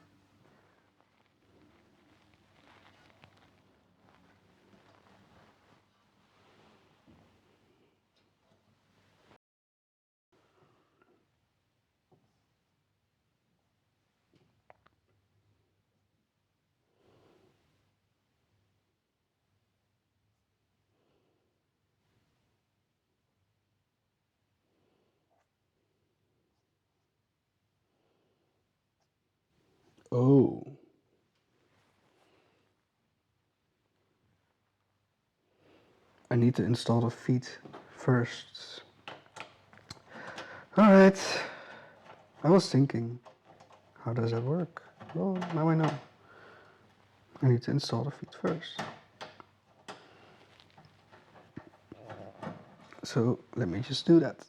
Oh. I need to install the feet first. Alright. I was thinking, how does that work? Well, now I know. I need to install the feet first. So let me just do that.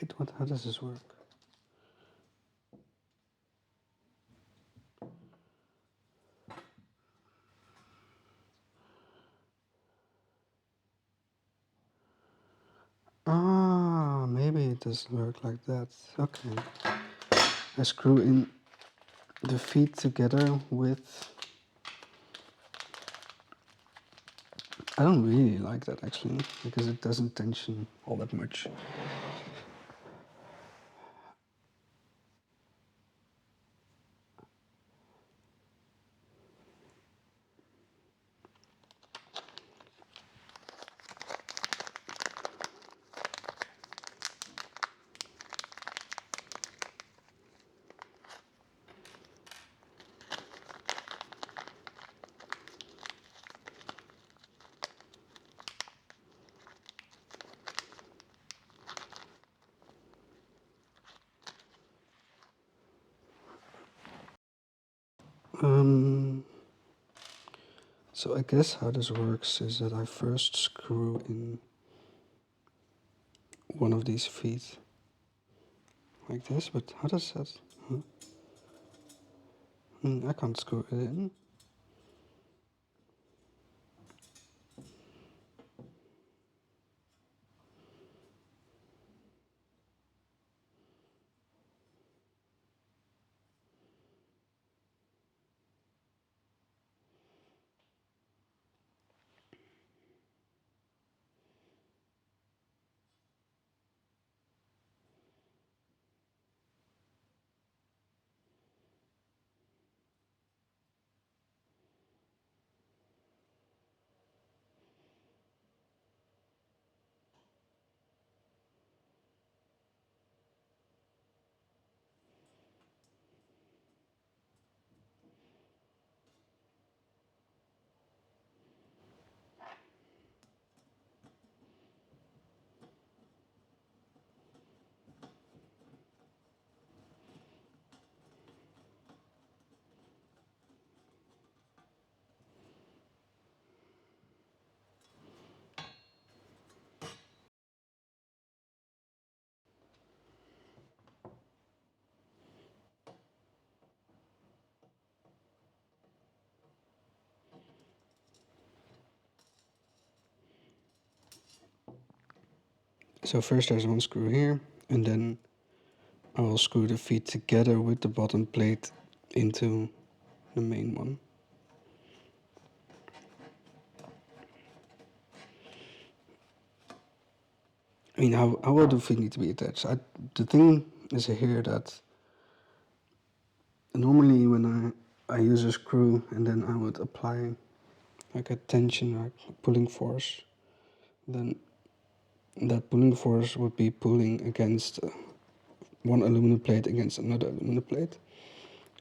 Wait, what? How does this work? Ah, maybe it doesn't work like that. Okay. I screw in the feet together with... I don't really like that actually, because it doesn't tension all that much. So I guess how this works is that I first screw in one of these feet like this, but how does that? Huh? I can't screw it in. So first there's one screw here, and then I will screw the feet together with the bottom plate into the main one. I mean, how will the feet need to be attached? The thing is here that normally when I use a screw and then I would apply like a tension or pulling force, then that pulling force would be pulling against one aluminum plate against another aluminum plate.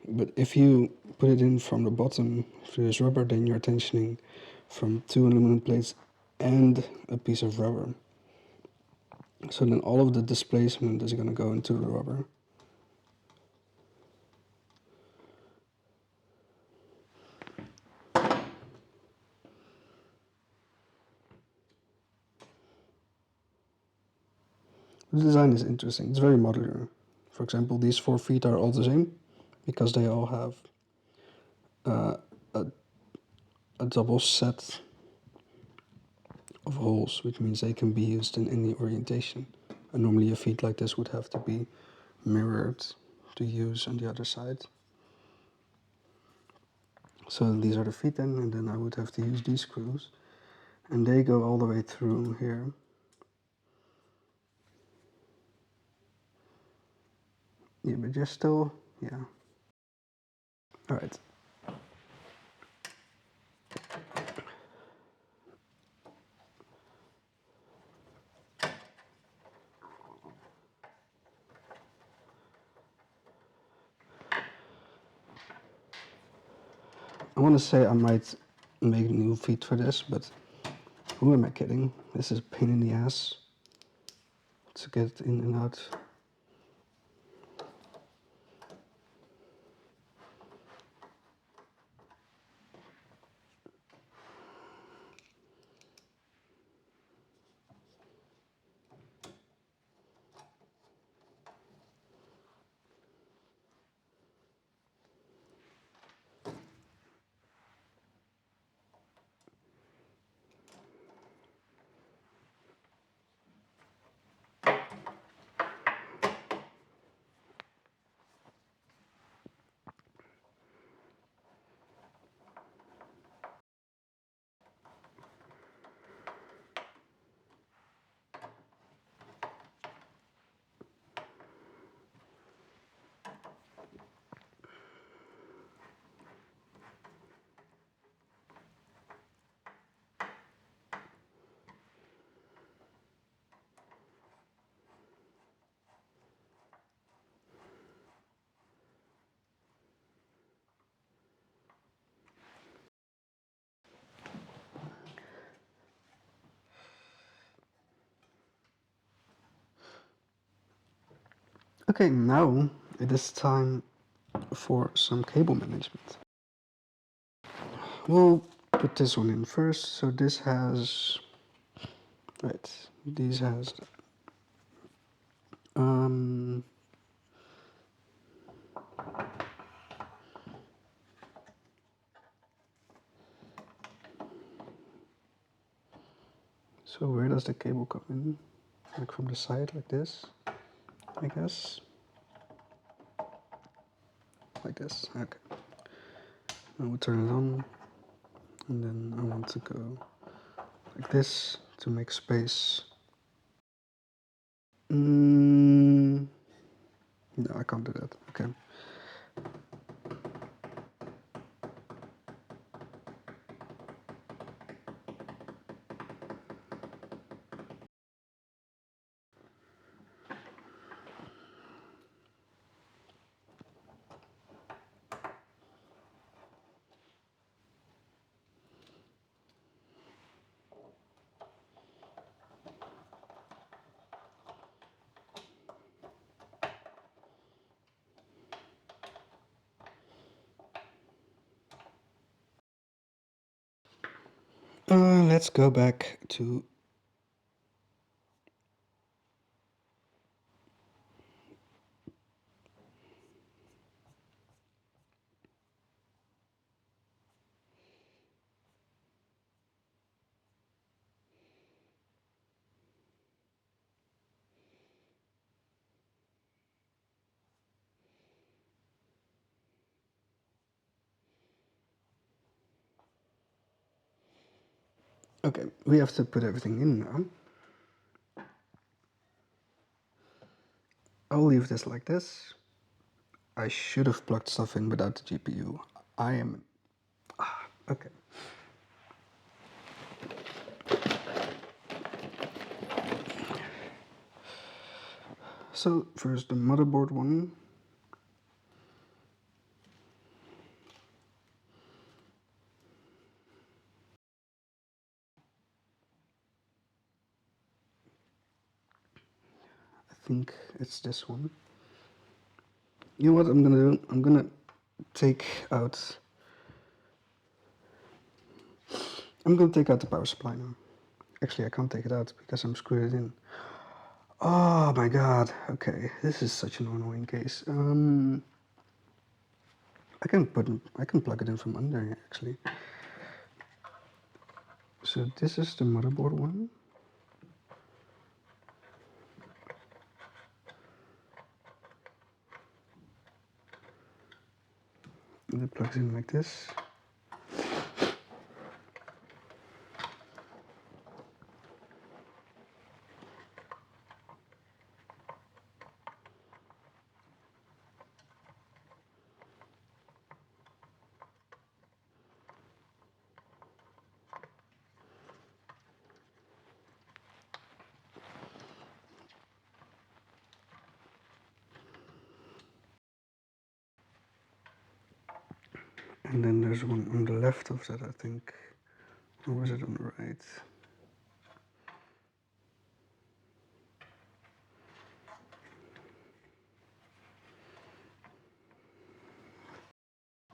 But if you put it in from the bottom through this rubber, then you're tensioning from two aluminum plates and a piece of rubber. So then all of the displacement is going to go into the rubber. The design is interesting. It's very modular. For example, these 4 feet are all the same because they all have a double set of holes, which means they can be used in any orientation. And normally a feet like this would have to be mirrored to use on the other side. So these are the feet then, and then I would have to use these screws. And they go all the way through here. Yeah, but just still, yeah. Alright. I want to say I might make new feet for this, but who am I kidding? This is a pain in the ass to get in and out. Okay, now it is time for some cable management. We'll put this one in first. So this has, right, these has, so where does the cable come in? Like from the side, like this, I guess. Like this, okay. I will turn it on, and then I want to go like this to make space. No, I can't do that, okay. Let's go back to okay, we have to put everything in now. I'll leave this like this. I should have plugged stuff in without the GPU. I am... okay. So, first the motherboard one. I think it's this one. You know what I'm gonna do? I'm gonna take out... I'm gonna take out the power supply now. Actually, I can't take it out because I'm screwed it in. Oh my god. Okay, this is such an annoying case. I can plug it in from under here, actually. So this is the motherboard one. And it plugs in like this. And then there's one on the left of that, I think. Or was it on the right?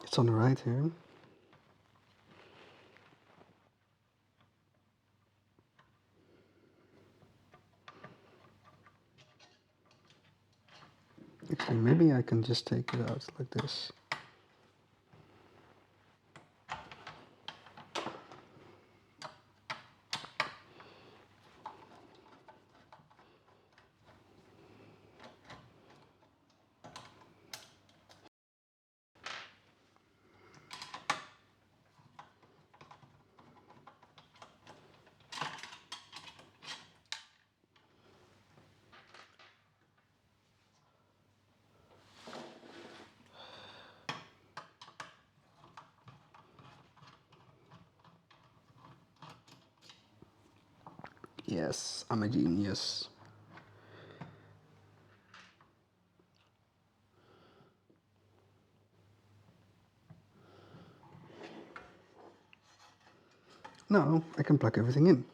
It's on the right here. Actually, maybe I can just take it out like this. Yes, I'm a genius. Now I can plug everything in.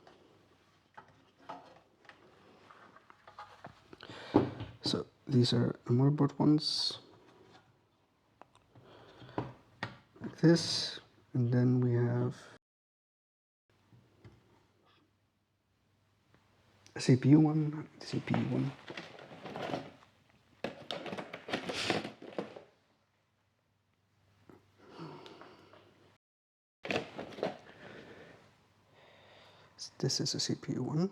So these are the motherboard ones. Like this. And then we have a CPU one, CPU one. This is a CPU one.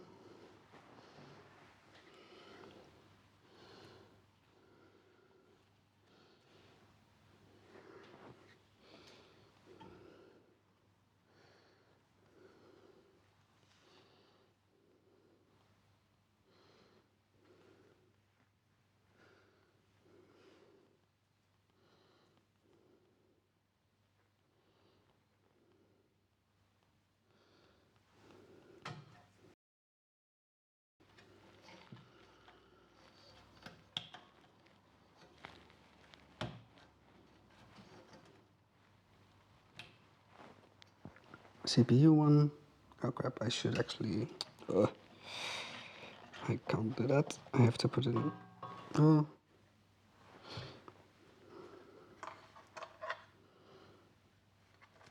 CPU one. Oh crap, I should actually... I can't do that. I have to put it in.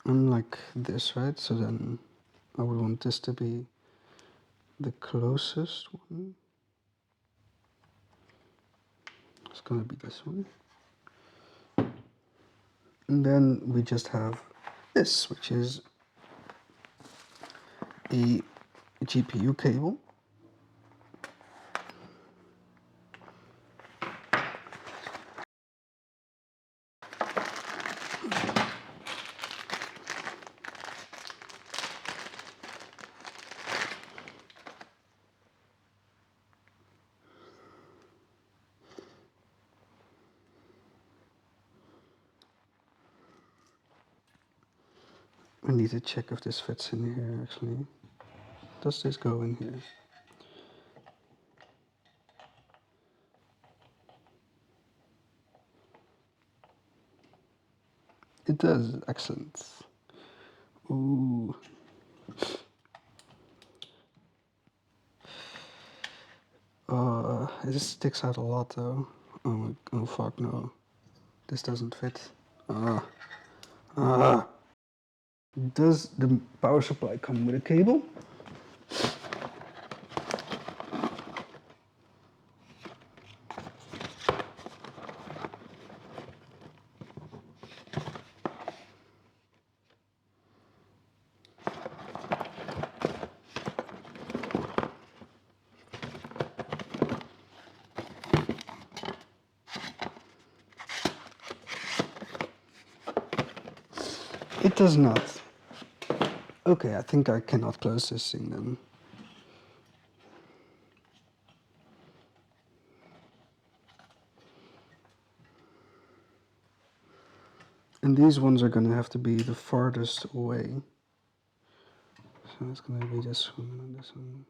Unlike this, right? So then I would want this to be the closest one. It's gonna be this one. And then we just have this, which is a GPU cable. I need to check if this fits in here actually. Does this go in here? It does, excellent. Ooh. This sticks out a lot though. Oh fuck no. This doesn't fit. Does the power supply come with a cable? It does not. Okay, I think I cannot close this thing then. And these ones are gonna have to be the farthest away. So it's gonna be this one and this one.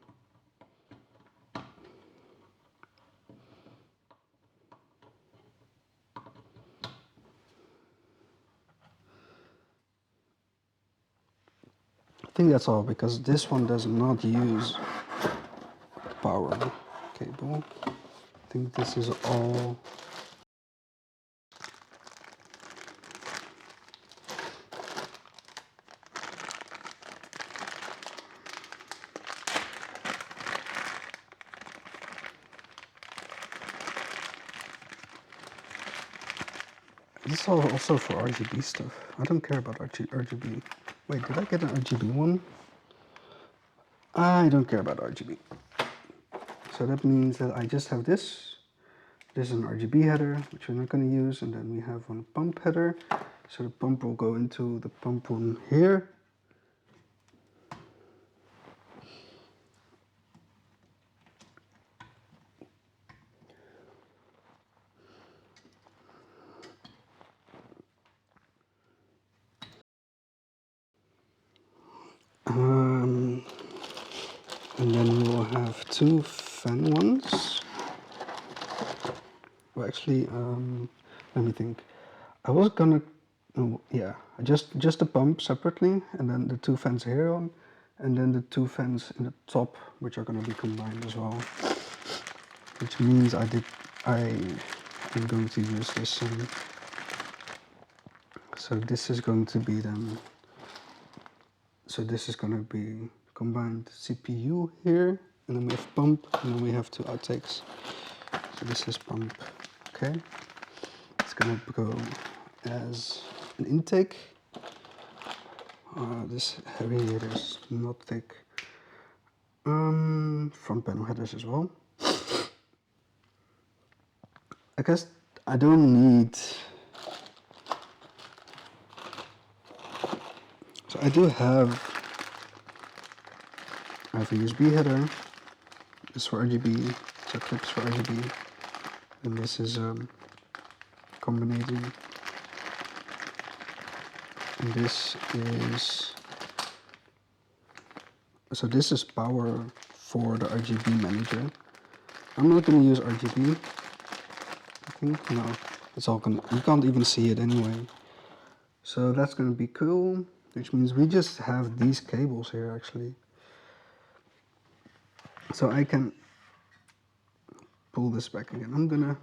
I think that's all because this one does not use power cable. I think this is all. This is also for RGB stuff. I don't care about RGB. Wait, did I get an RGB one? I don't care about RGB. So that means that I just have this. This is an RGB header, which we're not going to use, and then we have one pump header. So the pump will go into the pump one here. And then we will have two fan ones. Well, actually, let me think. I was gonna, oh, yeah, just the pump separately, and then the two fans here on, and then the two fans in the top, which are gonna be combined as well. Which means I am going to use this. So this is going to be then So this is going to be combined CPU here, and then we have pump, and then we have two outtakes. So this is pump, okay. It's going to go as an intake. This header is not thick. Front panel headers as well. I guess I don't need. So I do have. I have a USB header. This is for RGB. So clips for RGB, and this is combinating. And this is. So this is power for the RGB manager. I'm not going to use RGB. I think no, it's all gonna. You can't even see it anyway. So that's going to be cool, which means we just have these cables here actually. So I can pull this back again. I'm gonna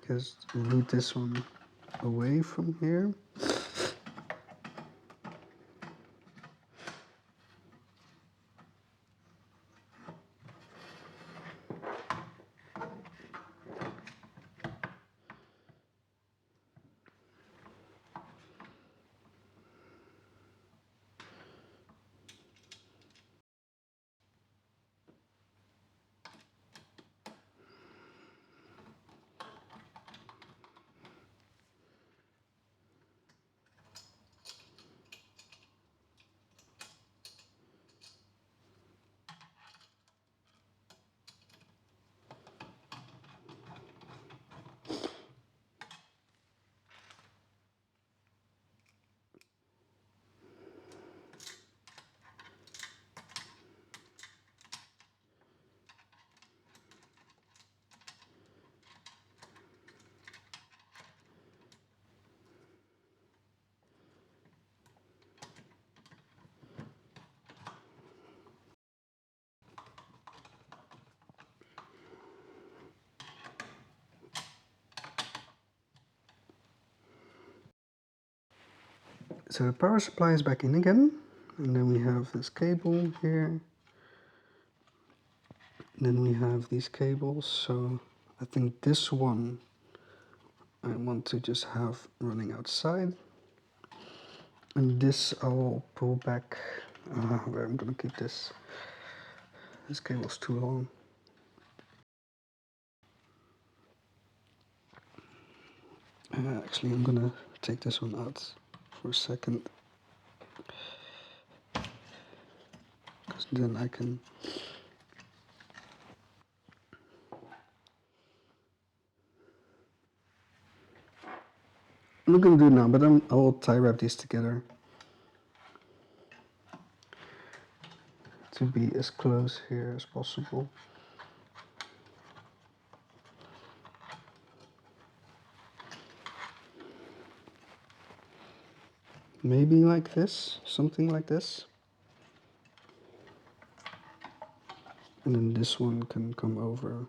just route this one away from here. So the power supply is back in again, and then we have this cable here, and then we have these cables. So I think this one I want to just have running outside, and this I'll pull back where I'm gonna keep this. This cable's too long. Actually, I'm gonna take this one out for a second, because then I can. I'm not gonna do it now, but I will tie wrap these together to be as close here as possible. Maybe like this, something like this. And then this one can come over.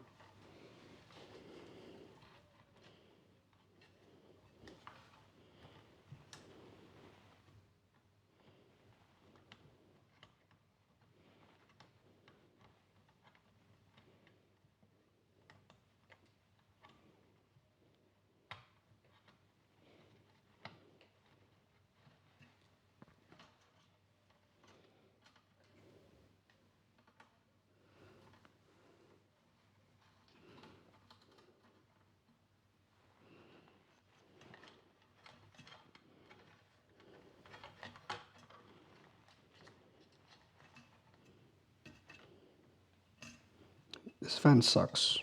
This fan sucks.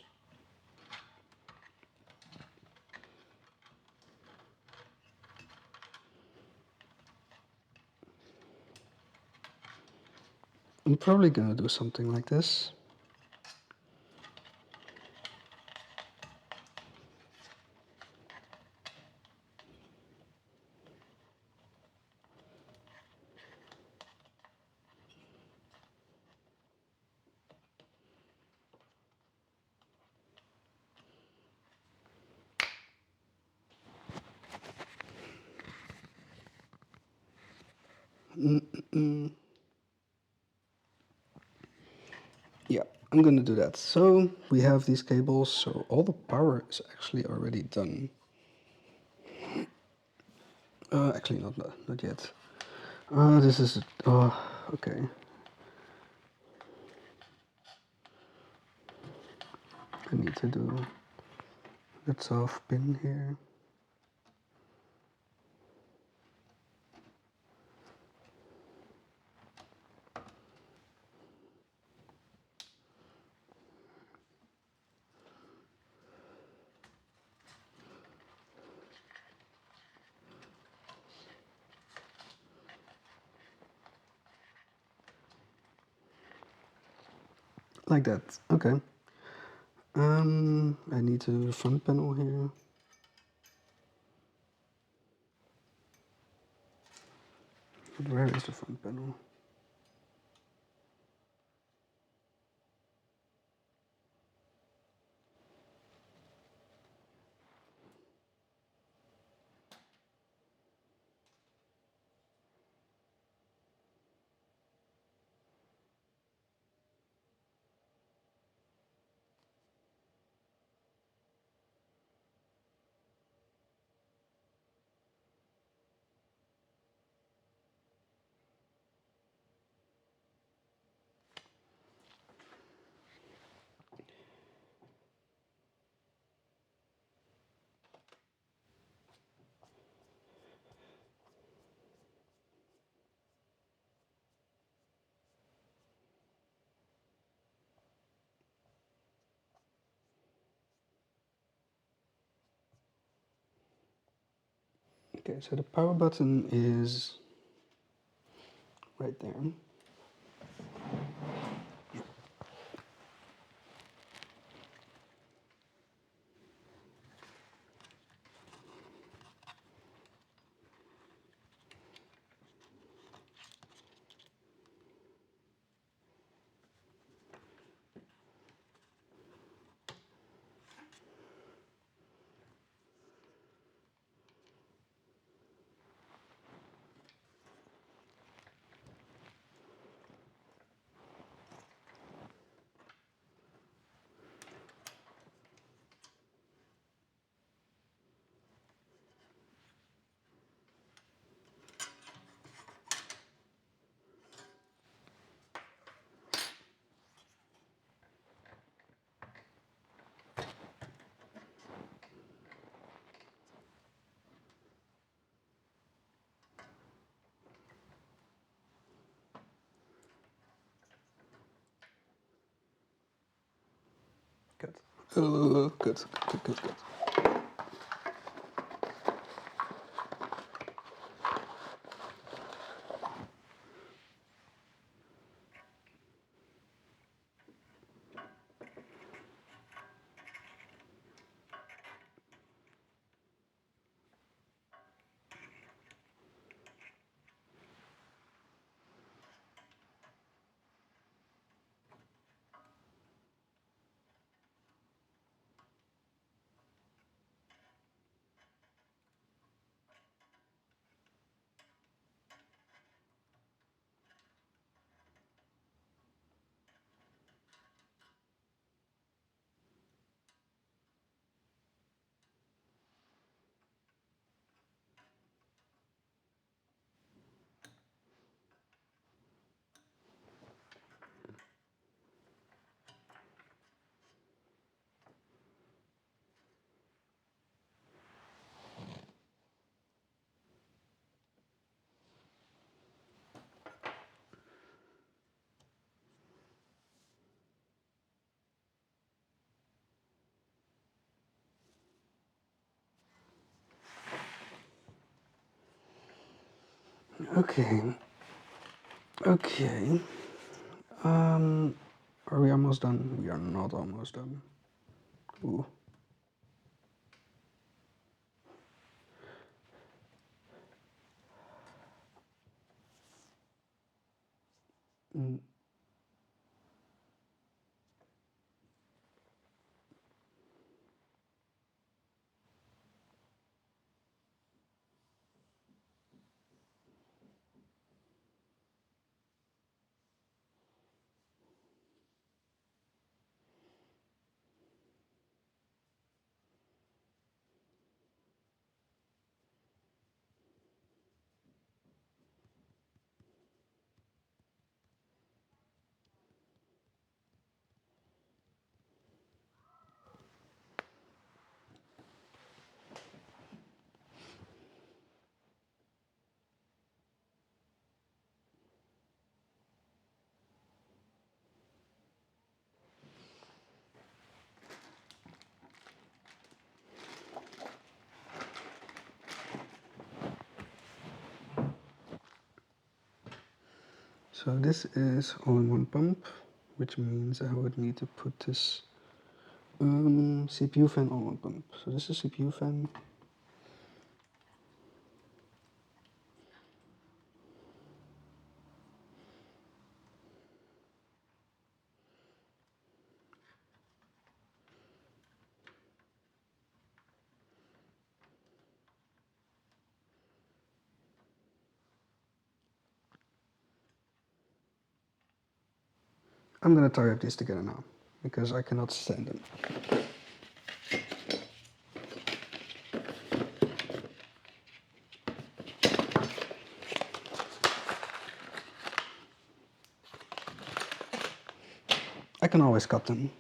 I'm probably gonna do something like this. Yeah, I'm gonna do that. So we have these cables, so all the power is actually already done. Actually not yet. This is, okay. I need to do the 12 pin here. Like that, okay. I need to do the front panel here. But where is the front panel? Okay, so the power button is right there. Good. Good. Okay. Okay. Are we almost done? We are not almost done. Ooh. Mm. So this is all-in-one pump, which means I would need to put this CPU fan all-in-one pump. So this is CPU fan. I'm gonna tie up these together now, because I cannot stand them. I can always cut them.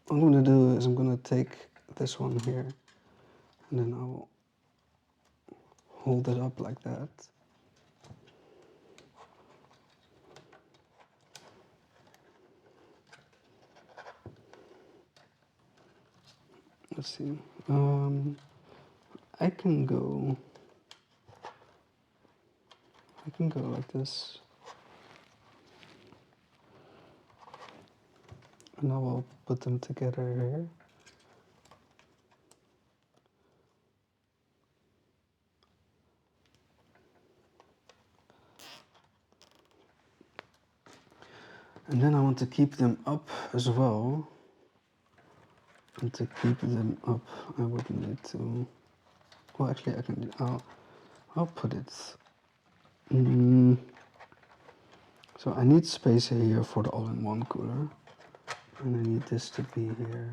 What I'm gonna do is I'm gonna take this one here, and then I'll hold it up like that. Let's see. I can go like this, and I will put them together here. And then I want to keep them up as well. And to keep them up, I would need to. Well, actually, I can. I'll put it. So I need space here for the all-in-one cooler, and I need this to be here.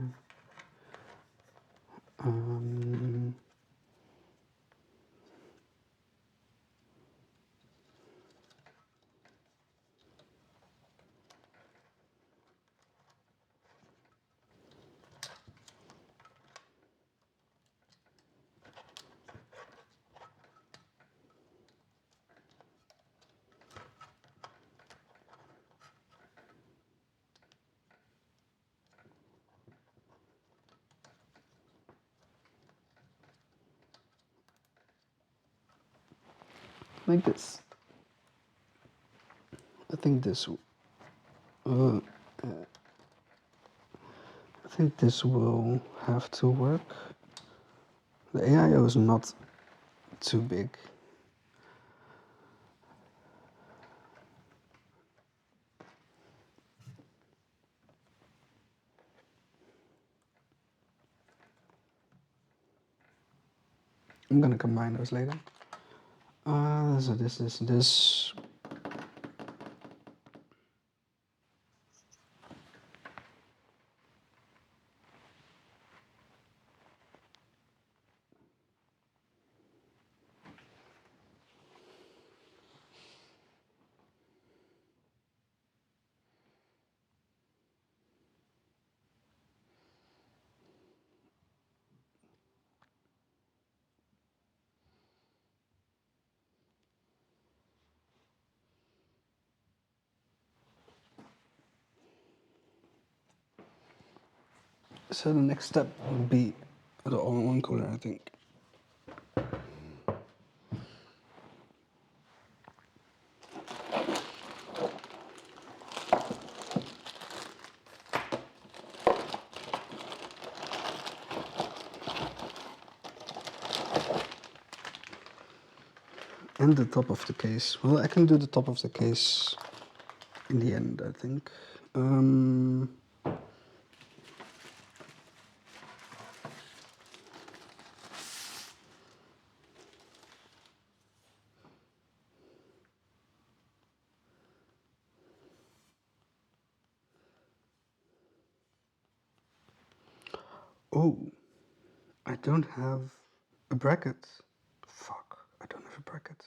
Like this. I think this. I think this will have to work. The AIO is not too big. I'm gonna combine those later. So this is this. So the next step would be the all-in-one cooler, I think. And the top of the case. Well, I can do the top of the case in the end, I think. Oh, I don't have a bracket. Fuck, I don't have a bracket.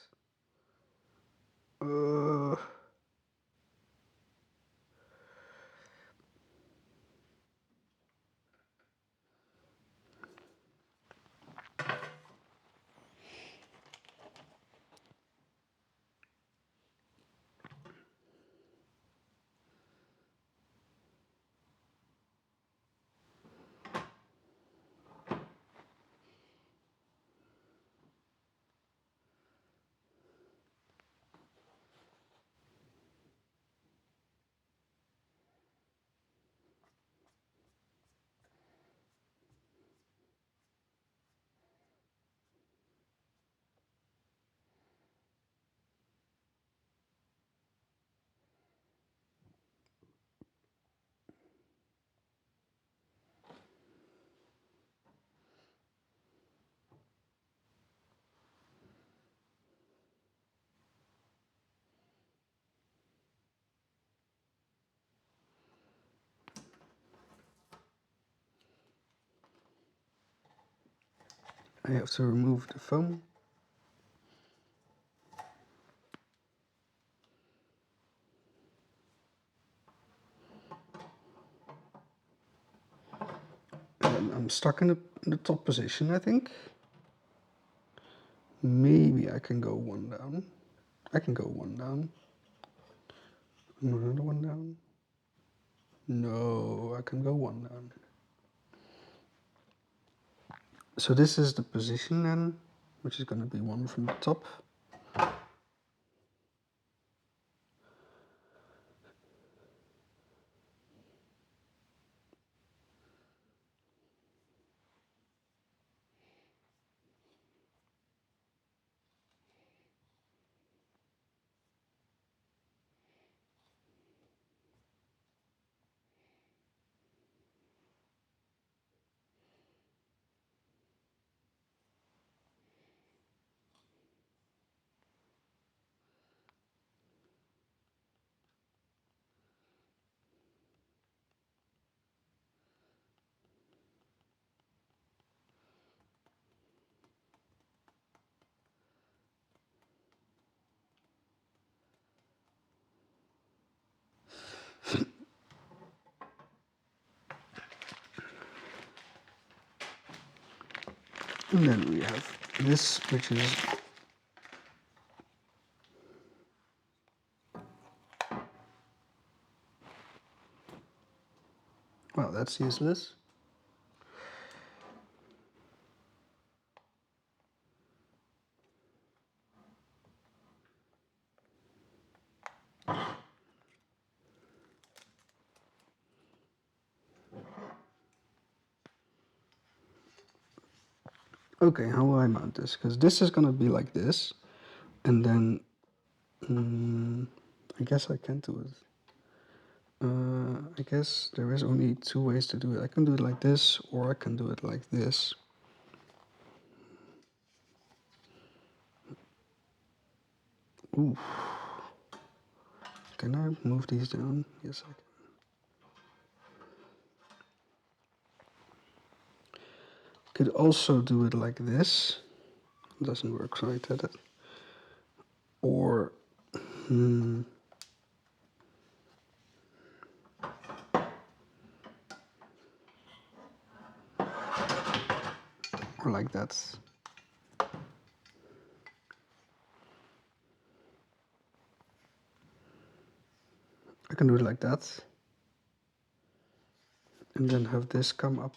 I have to remove the foam. And I'm stuck in the top position, I think. Maybe I can go one down. I can go one down. Another one down. No, I can go one down. So this is the position then, which is going to be one from the top. And then we have this, which is well, that's useless. Okay, how will I mount this? Because this is gonna be like this, and then I guess I can do it. I guess there is only two ways to do it. I can do it like this, or I can do it like this. Ooh. Can I move these down? Yes, I can. Could also do it like this. It doesn't work right at it. Or or like that. I can do it like that. And then have this come up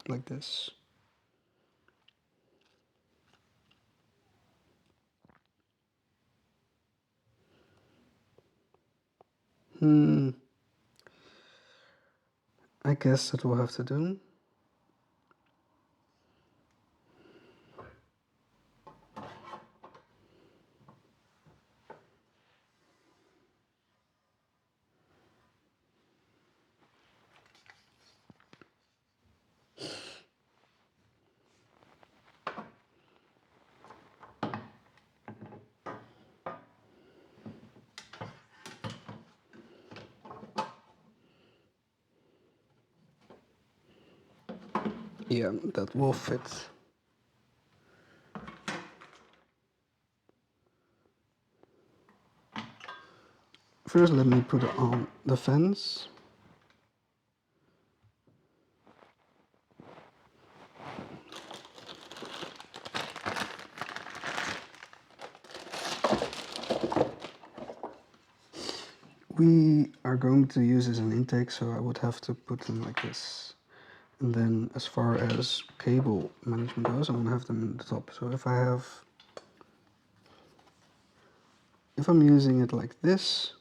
like this. I guess that will have to do. Yeah, that will fit. First, let me put it on the fence. We are going to use as an intake, so I would have to put them like this. And then as far as cable management goes, I want to have them in the top. So if I'm using it like this,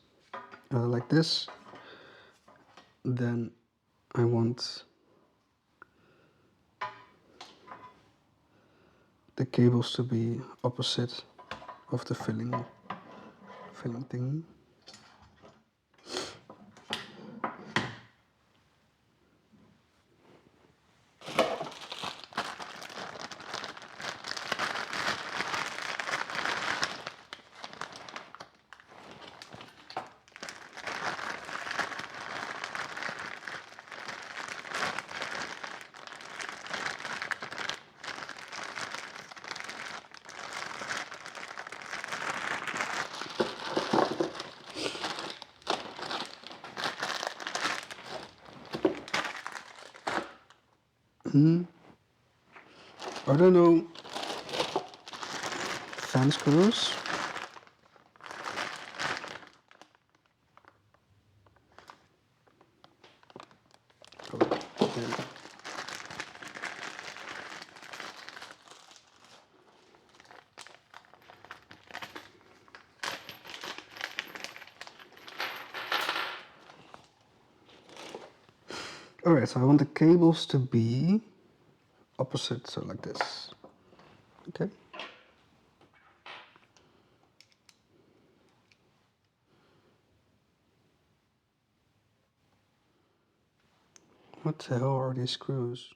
then I want the cables to be opposite of the filling thing. Are there no fan screws? Alright, so I want the cables to be opposite, so like this. Okay. What the hell are these screws?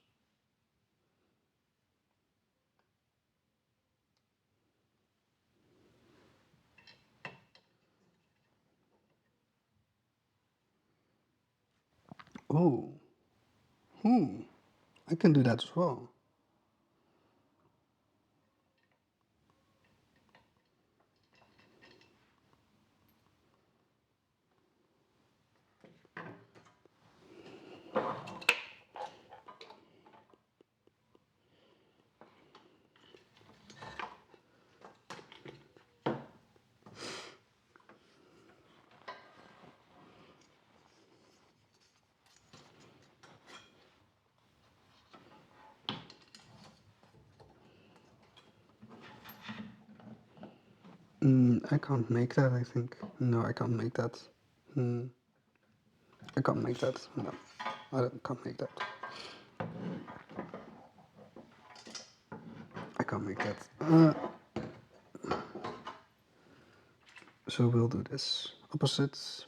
Oh. I can do that as well. I can't make that, I think. No, I can't make that. I can't make that. No, I can't make that. I can't make that. So we'll do this. Opposites.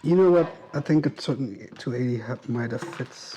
You know what? I think a certain 280 might have fits.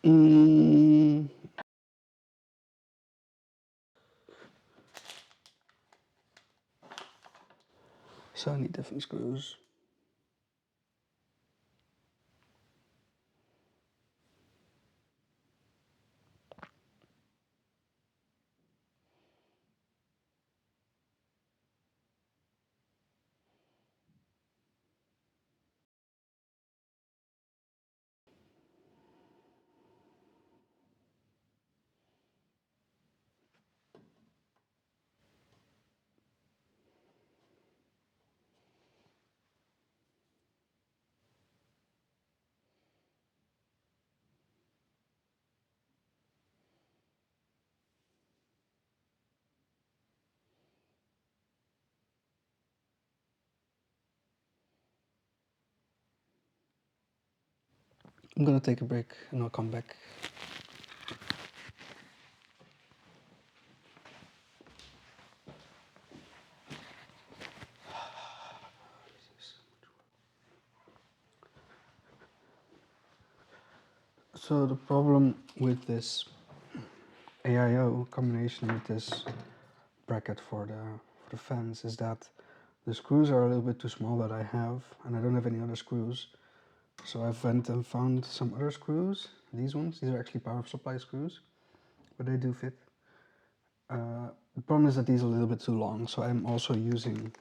Mm. So I need different screws. I'm gonna take a break and I'll come back. So the problem with this AIO combination with this bracket for the fans is that the screws are a little bit too small that I have, and I don't have any other screws. So I went and found some other screws. These ones, these are actually power supply screws, but they do fit. The problem is that these are a little bit too long, so I'm also using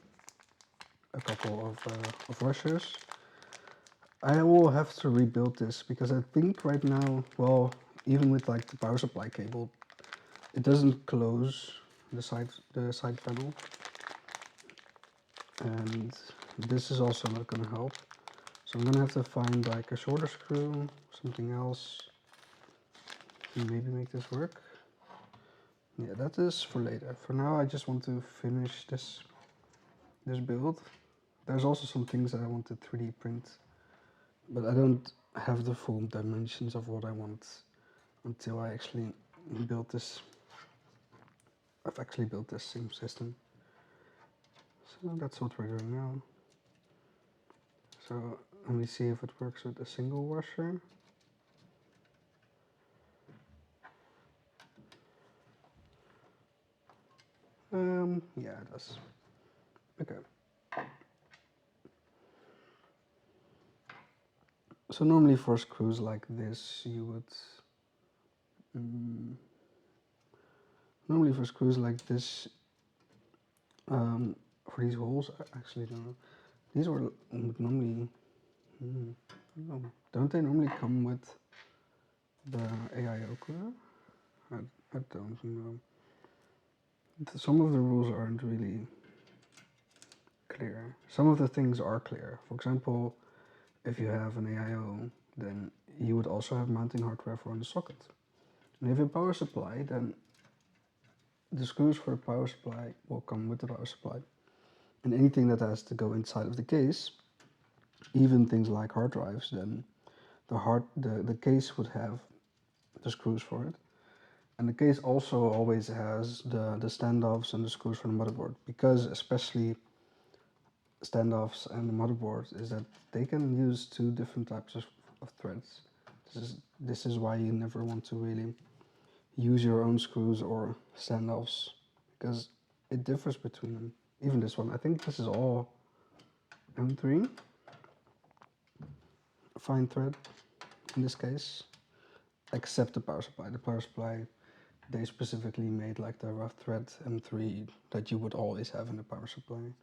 a couple of washers. I will have to rebuild this because I think right now, well, even with like the power supply cable, it doesn't close the side panel, and this is also not going to help. So I'm gonna have to find like a shorter screw, something else, and maybe make this work. Yeah, that is for later. For now, I just want to finish this build. There's also some things that I want to 3D print, but I don't have the full dimensions of what I want until I actually build this. I've actually built this same system. So that's what we're doing now. So let me see if it works with a single washer. Yeah, it does. Okay. So normally for screws like this, you would normally for screws like this, for these holes, I actually don't know. These would normally, no, don't they normally come with the AIO cooler? I don't know. Some of the rules aren't really clear. Some of the things are clear. For example, if you have an AIO, then you would also have mounting hardware for the socket. And if you have a power supply, then the screws for the power supply will come with the power supply. And anything that has to go inside of the case, even things like hard drives, then the case would have the screws for it. And the case also always has the standoffs and the screws for the motherboard, because especially standoffs and the motherboard is that they can use two different types of threads. This is why you never want to really use your own screws or standoffs, because it differs between them. Even this one, I think this is all M3 fine thread in this case, except the power supply. The power supply, they specifically made like the rough thread M3 that you would always have in the power supply.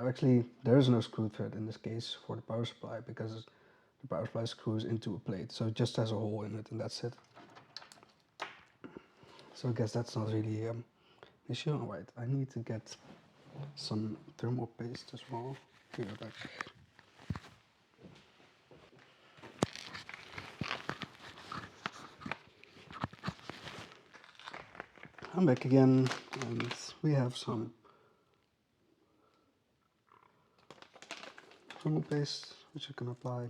Actually, there is no screw thread in this case for the power supply because the power supply screws into a plate, so it just has a hole in it and that's it. So I guess that's not really an issue. Alright, I need to get some thermal paste as well. Be right back. I'm back again, and we have some thermal paste which you can apply.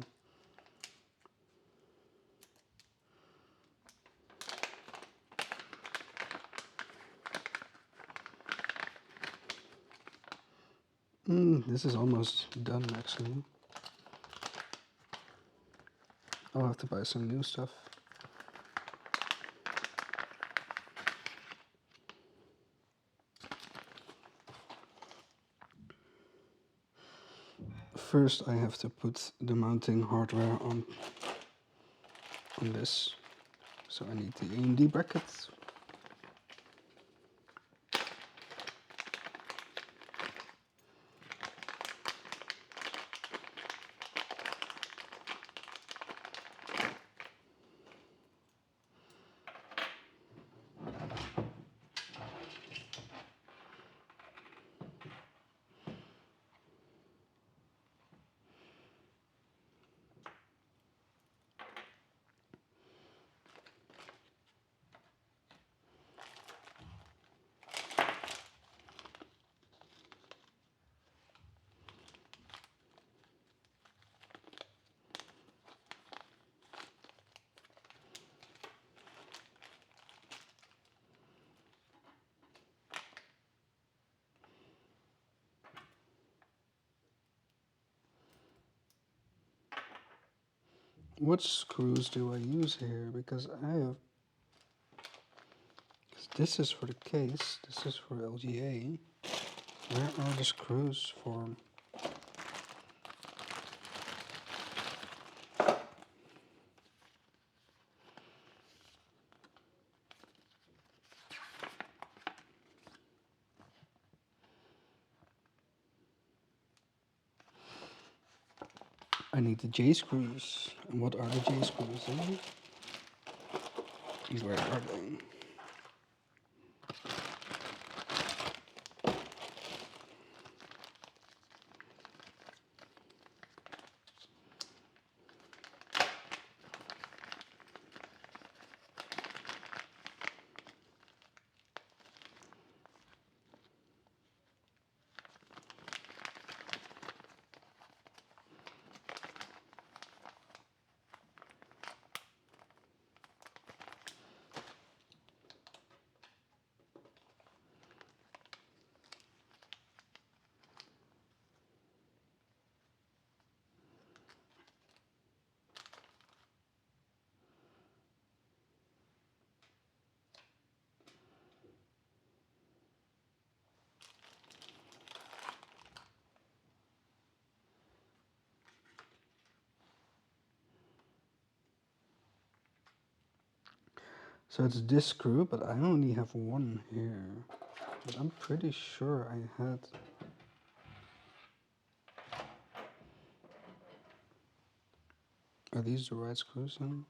This is almost done actually. I'll have to buy some new stuff. First I have to put the mounting hardware on this. So I need the AMD brackets. What screws do I use here? Because this is for the case, this is for LGA. Where are the screws for? I need the J screws. And what are the J screws? Where are they? So it's this screw, but I only have one here. But I'm pretty sure I had... Are these the right screws then?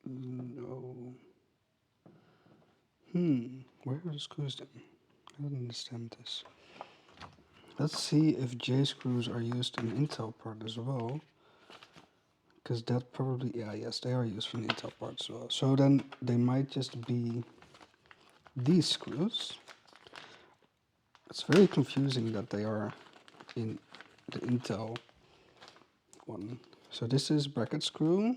No. Where are the screws then? I don't understand this. Let's see if J screws are used in Intel part as well. Because that probably, yes, they are used for the Intel part as well. So then they might just be these screws. It's very confusing that they are in the Intel one. So this is bracket screw.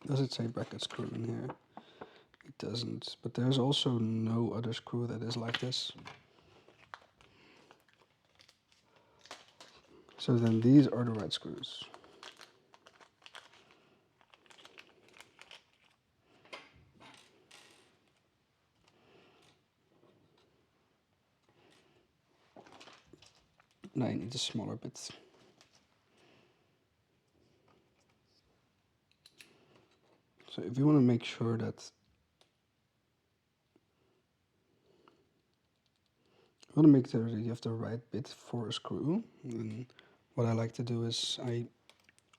Does it say bracket screw in here? It doesn't, but there's also no other screw that is like this. So then these are the right screws. And I need a smaller bit. So if you want to make sure that you have the right bit for a screw, then what I like to do is I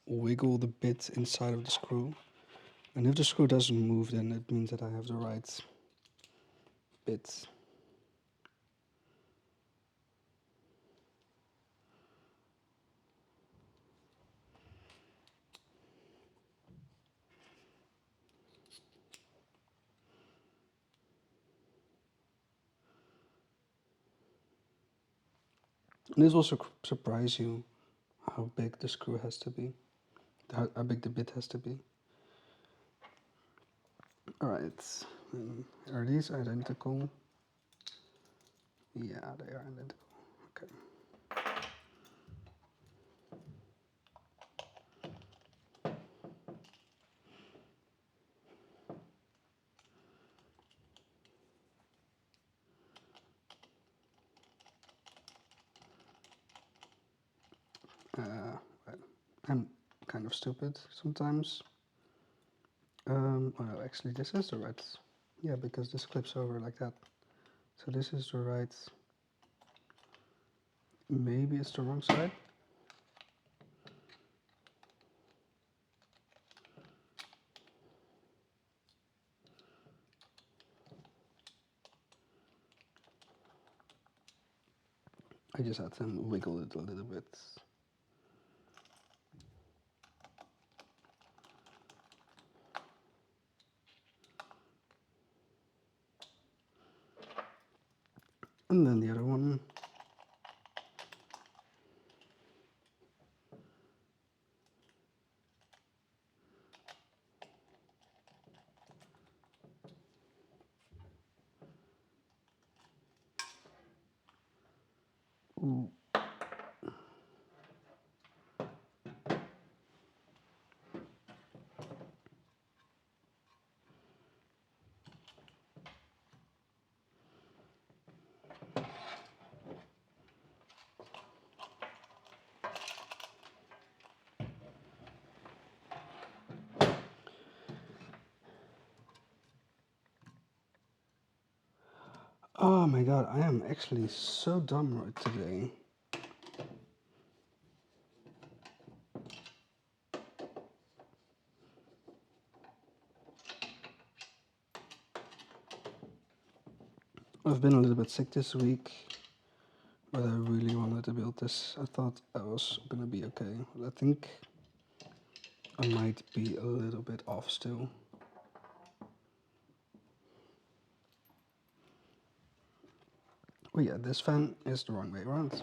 wiggle the bit inside of the screw, and if the screw doesn't move, then it means that I have the right bit. And this will surprise you how big the screw has to be, how big the bit has to be. Alright, are these identical? Yeah, they are identical. Okay. I'm kind of stupid sometimes. Well, actually this is the right, yeah, because this clips over like that. So this is the right, maybe it's the wrong side. I just had to wiggle it a little bit. And then the other one. Ooh. Oh my god, I am actually so dumb right today. I've been a little bit sick this week, but I really wanted to build this. I thought I was gonna be okay, but I think I might be a little bit off still. Oh yeah, this fan is the wrong way around.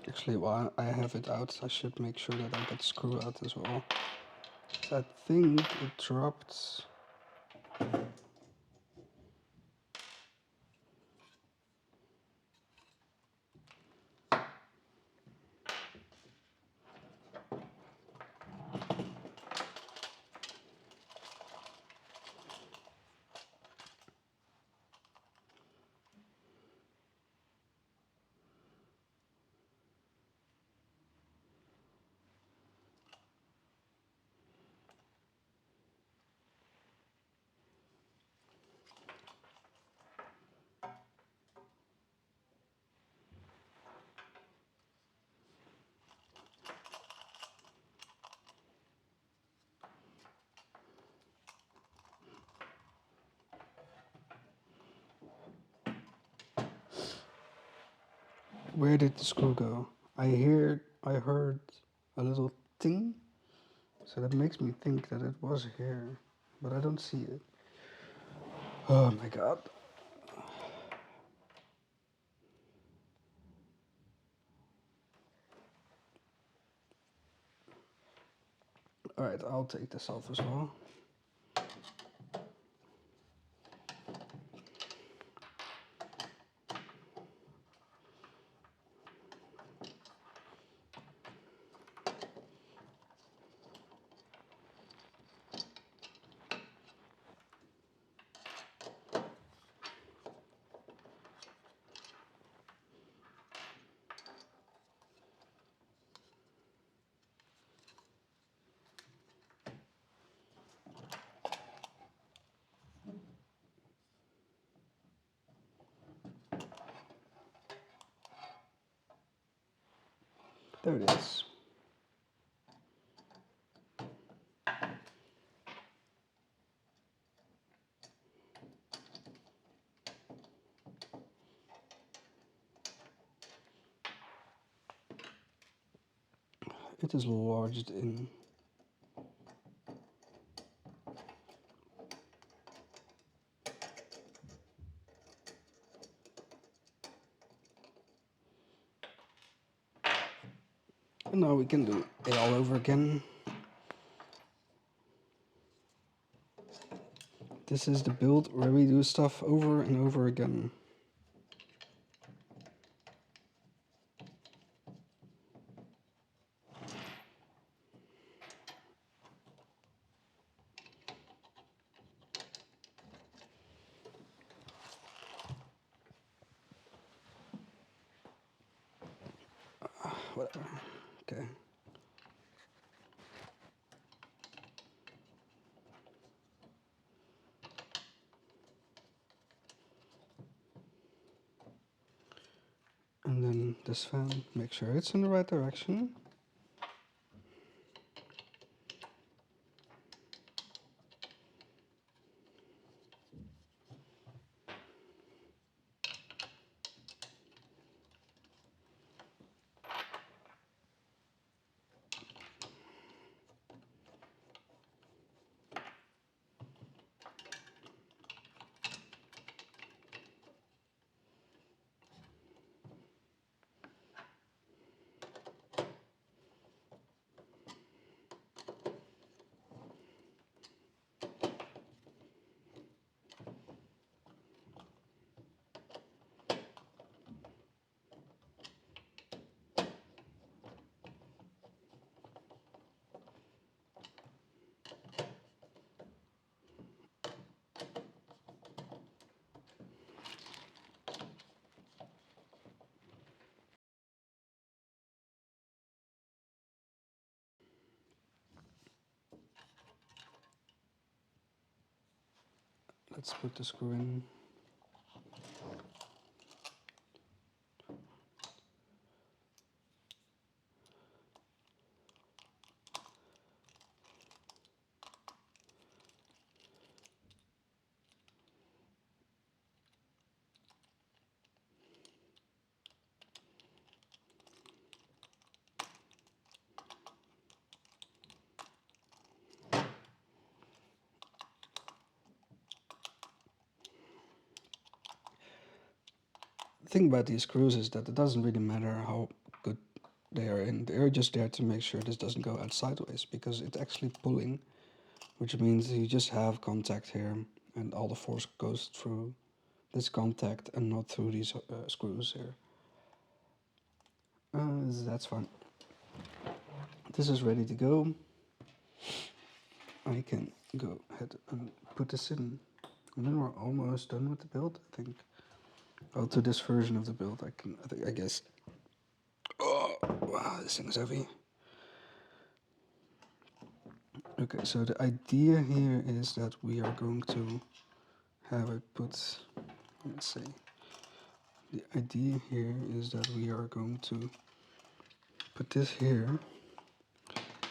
Actually, while I have it out, I should make sure that I get the screw out as well. I think it dropped. Where did the screw go? I heard a little ting, so that makes me think that it was here, but I don't see it. Oh my god. Alright, I'll take this off as well. There it is. It is lodged in. And now we can do it all over again. This is the build where we do stuff over and over again. Whatever. Okay. And then this fan, make sure it's in the right direction. Let's put the screw in. The thing about these screws is that it doesn't really matter how good they are in. They're just there to make sure this doesn't go out sideways, because it's actually pulling, which means you just have contact here and all the force goes through this contact and not through these screws here. That's fine. This is ready to go. I can go ahead and put this in. And then we're almost done with the build, I think. Oh, to this version of the build, I guess. Oh, wow, this thing is heavy. Okay, so the idea here is that we are going to have it put, let's see. The idea here is that we are going to put this here,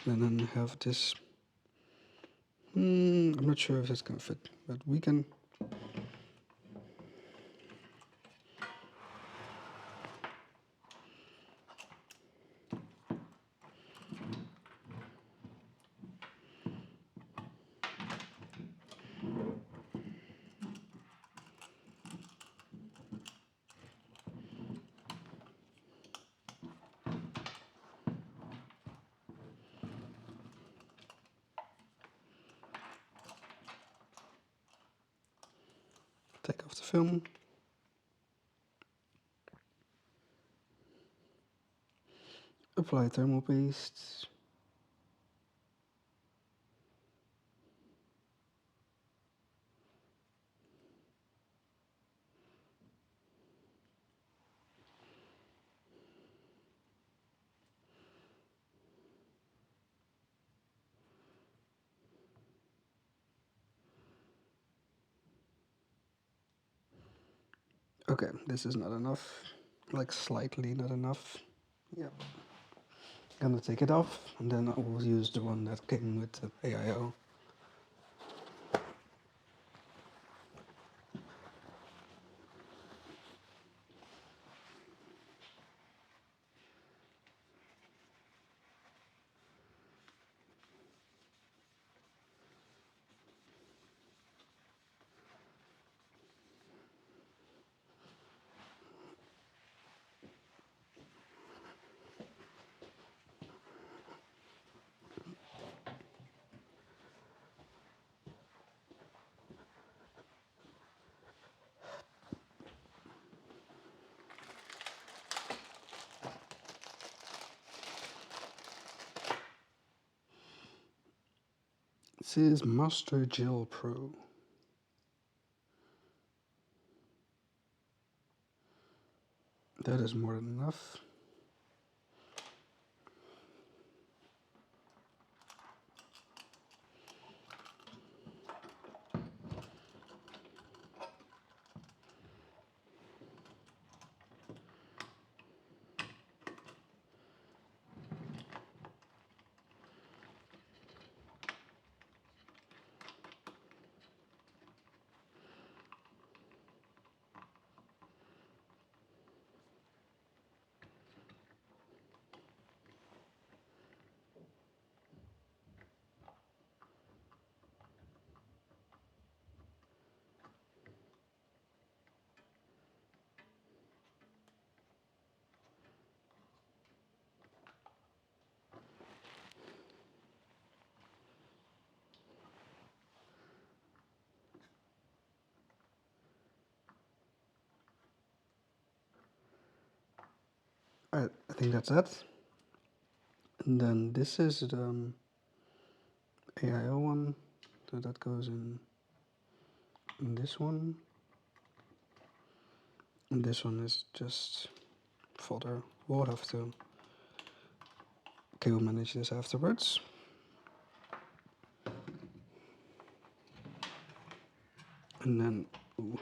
and then have this. I'm not sure if it's gonna fit, but we can. Take off the film. Apply thermal paste. Okay, this is not enough. Like slightly not enough. Yeah. Gonna take it off, and then I will use the one that came with the AIO. This is Master Gel Pro. That is more than enough. I think that's it. And then this is the AIO one, so that goes in this one. And this one is just fodder. We'll have to cable manage this afterwards. And then, ooh,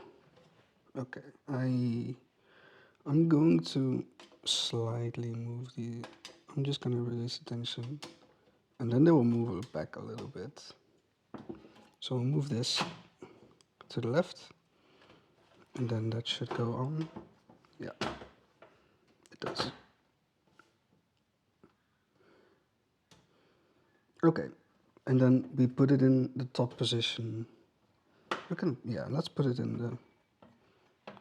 okay, I'm going to slightly move I'm just gonna release the tension, and then they will move it back a little bit. So we'll move this to the left, and then that should go on. Yeah, it does. Okay, and then we put it in the top position. Let's put it in the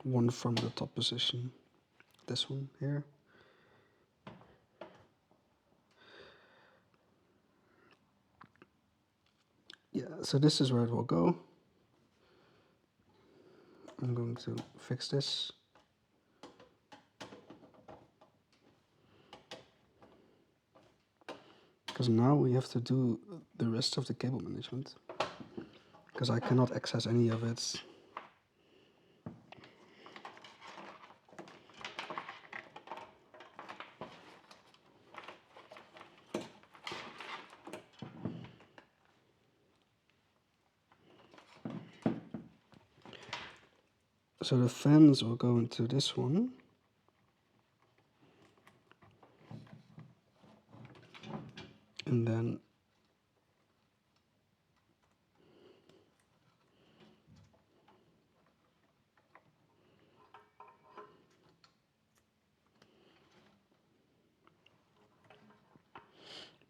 one from the top position. This one here. Yeah, so this is where it will go. I'm going to fix this. Because now we have to do the rest of the cable management. Because I cannot access any of it. So the fans will go into this one. And then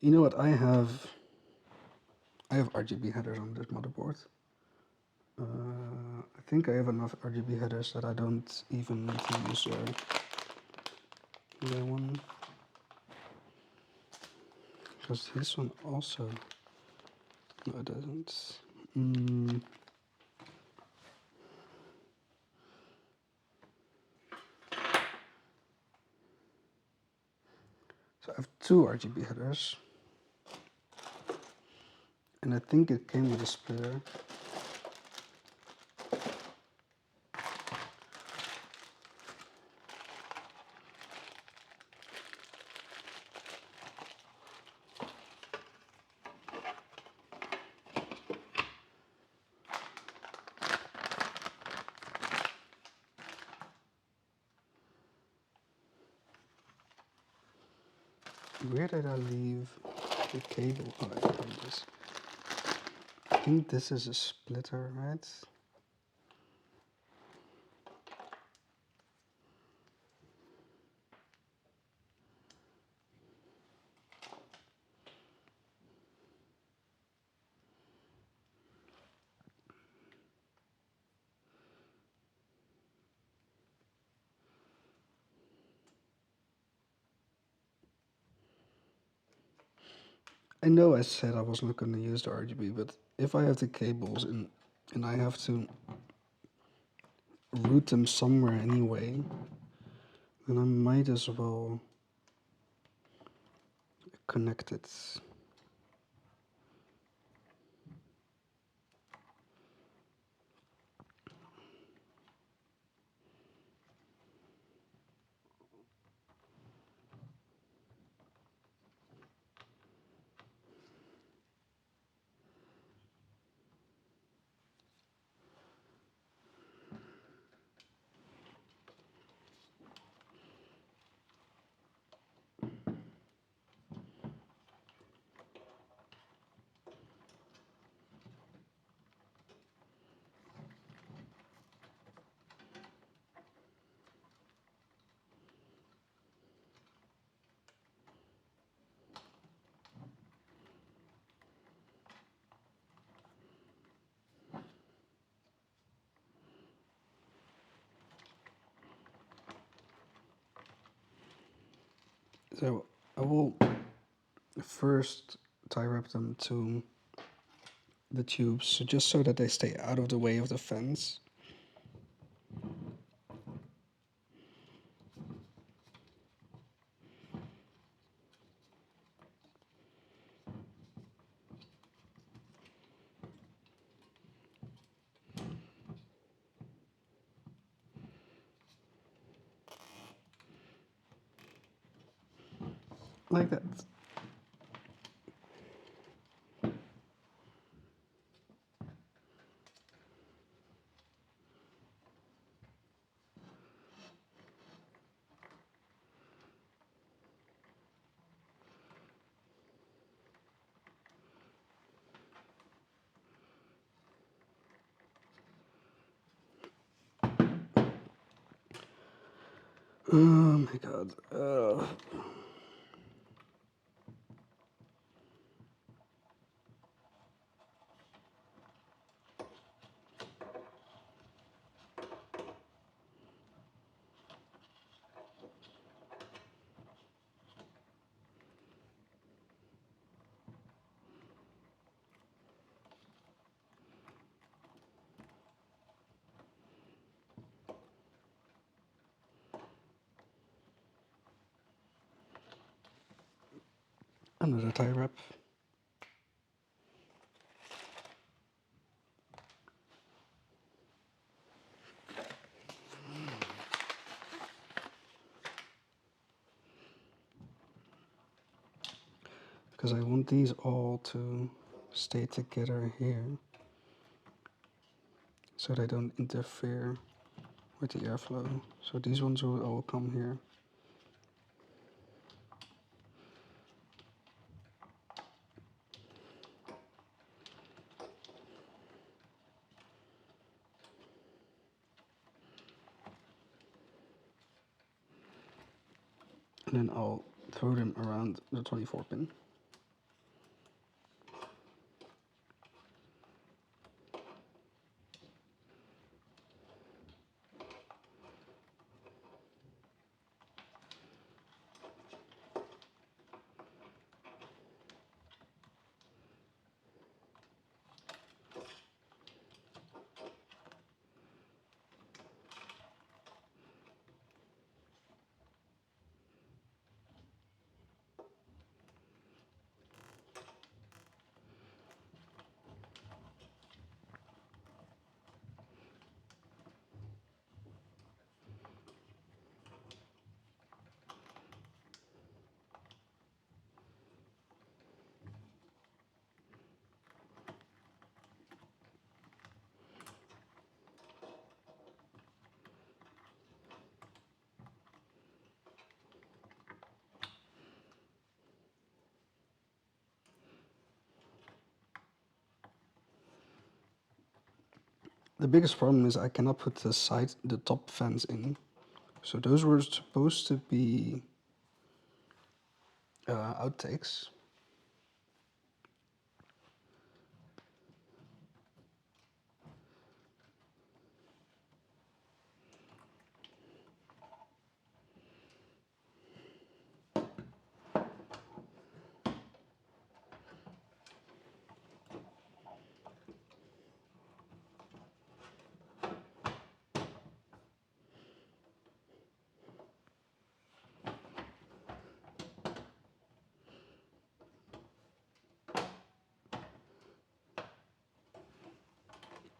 you know what, I have RGB headers on this motherboard. I think I have enough RGB headers that I don't even need to use the one. Because this one also, no it doesn't. So I have two RGB headers. And I think it came with a splitter. Where did I leave the cable? Oh, I found this. I think this is a splitter, right? I know I said I was not going to use the RGB, but if I have the cables and I have to route them somewhere anyway, then I might as well connect it. So I will first tie wrap them to the tubes, so just so that they stay out of the way of the fans. Like that. Oh my god. Another tie wrap. Because I want these all to stay together here, so they don't interfere with the airflow. So these ones will all come here. And then I'll throw them around the 24 pin. The biggest problem is I cannot put the top fans in. So those were supposed to be outtakes.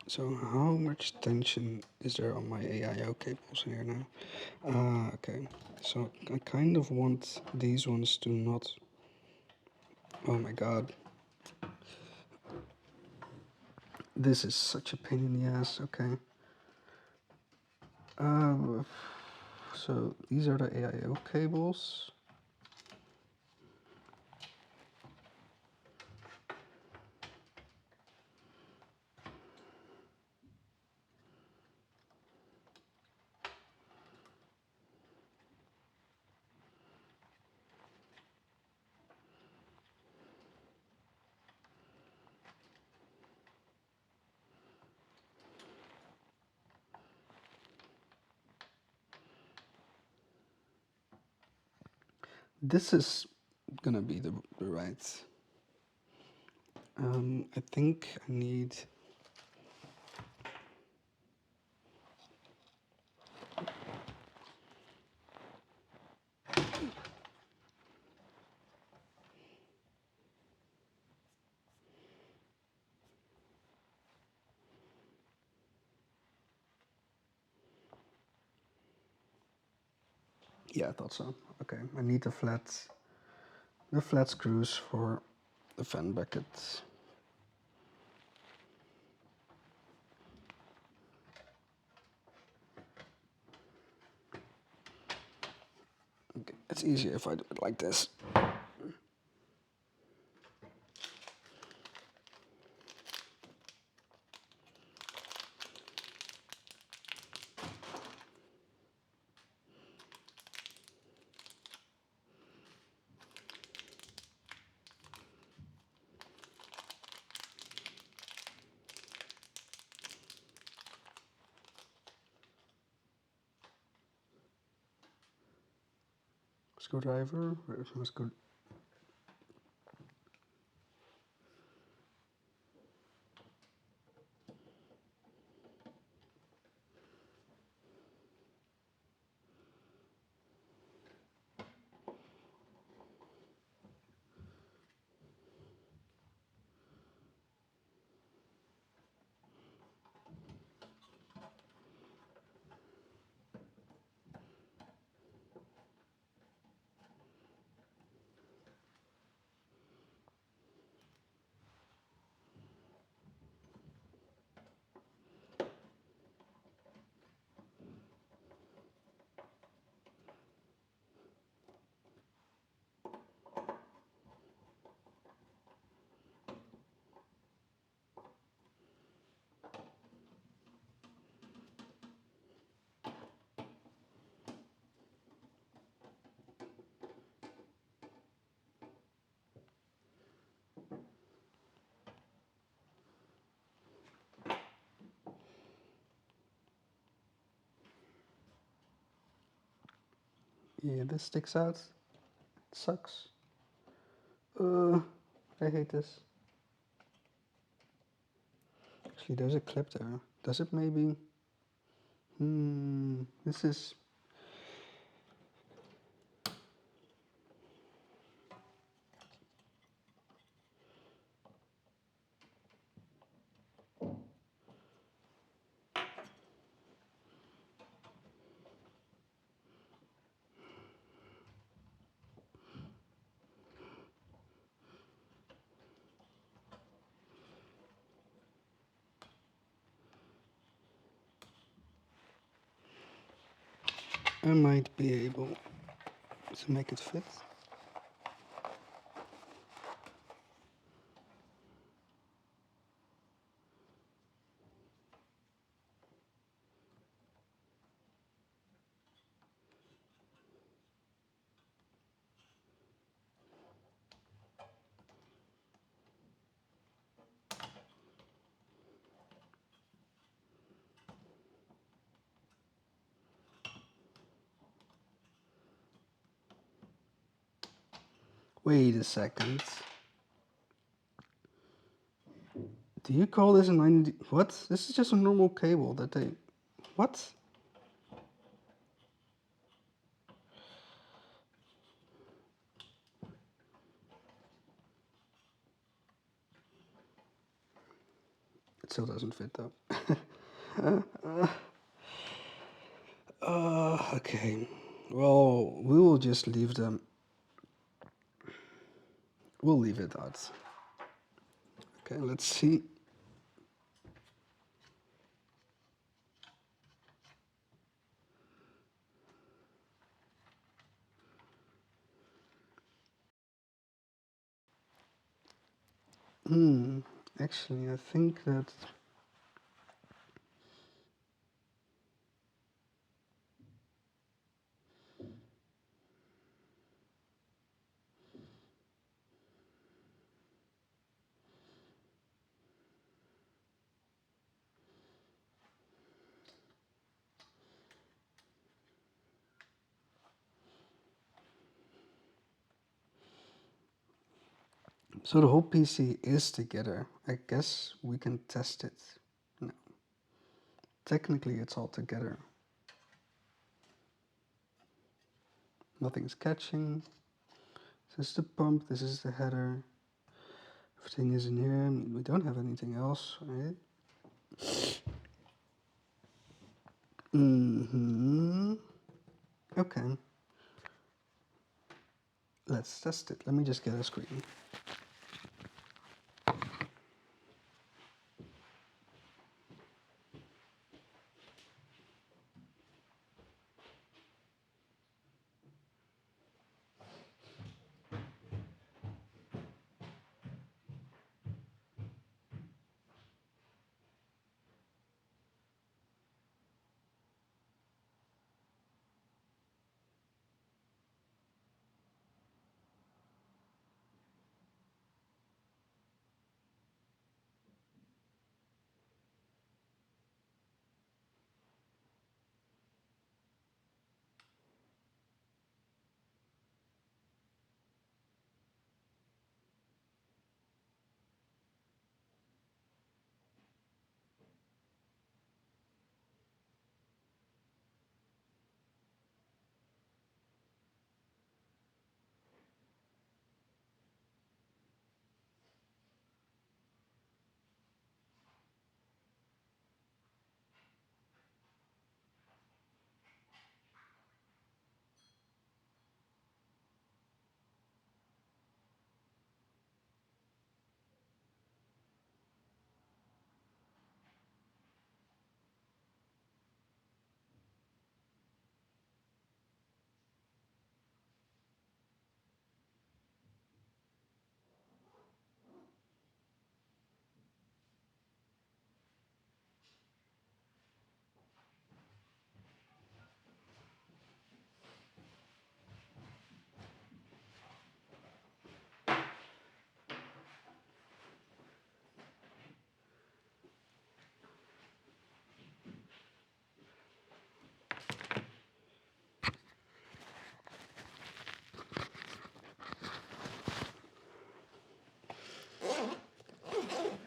So how much tension is there on my AIO cables here now? Okay, so I kind of want these ones to not... Oh my god. This is such a pain in the ass, okay. So these are the AIO cables. This is gonna be the right. I think I need. Yeah, I thought so. Okay, I need the flat screws for the fan brackets. Okay, it's easier if I do it like this. Screwdriver, where's my screw? Yeah, this sticks out. It sucks. I hate this. Actually, there's a clip there. Does it maybe? This is. I might be able to make it fit. Wait a second. Do you call this a 90? What? This is just a normal cable that they. What? It still doesn't fit though. Okay. Well, we will just leave them. We'll leave it out. Okay, let's see. Actually, I think that. So the whole PC is together. I guess we can test it. No. Technically it's all together. Nothing's catching. This is the pump, this is the header. Everything is in here. We don't have anything else, right? Okay. Let's test it. Let me just get a screen.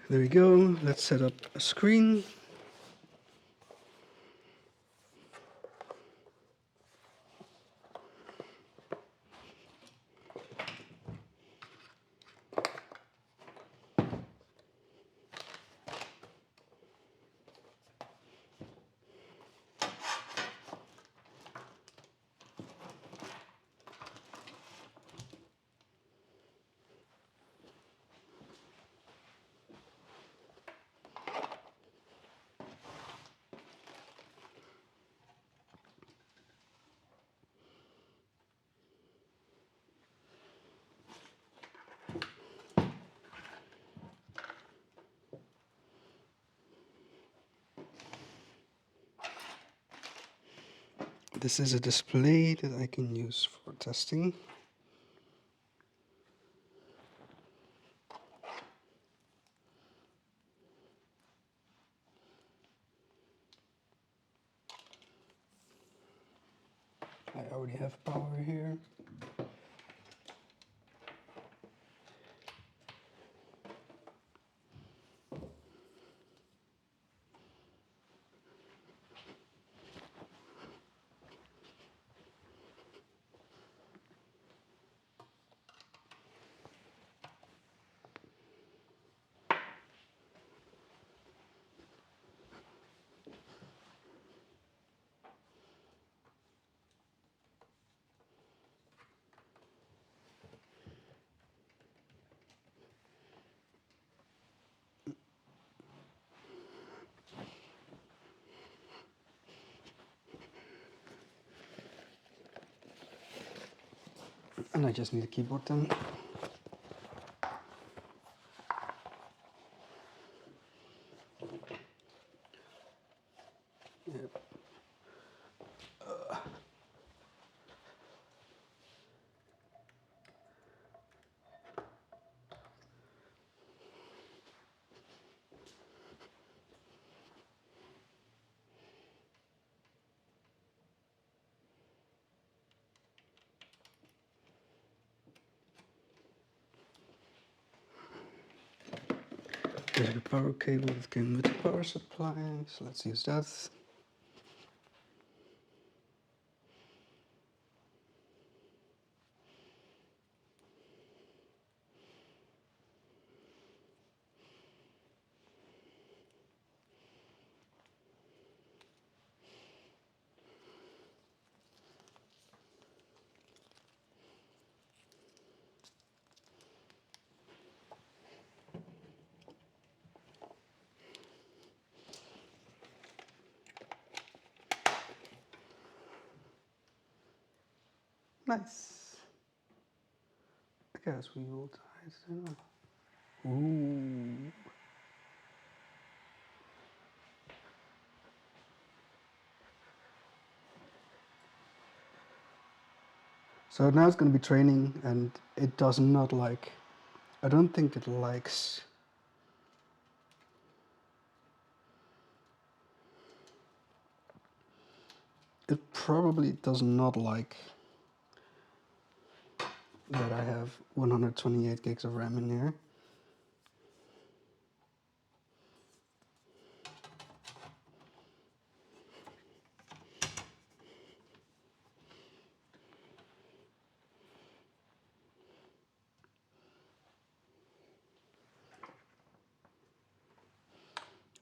There we go. Let's set up a screen. This is a display that I can use for testing. I already have power here. And I just need a keyboard then. Yep. There's the power cable that came with the power supply, so let's use that. Nice. I guess we will tie it in. Ooh. So now it's going to be training, and it does not like, I don't think it likes, it probably does not like that I have 128 gigs of RAM in here.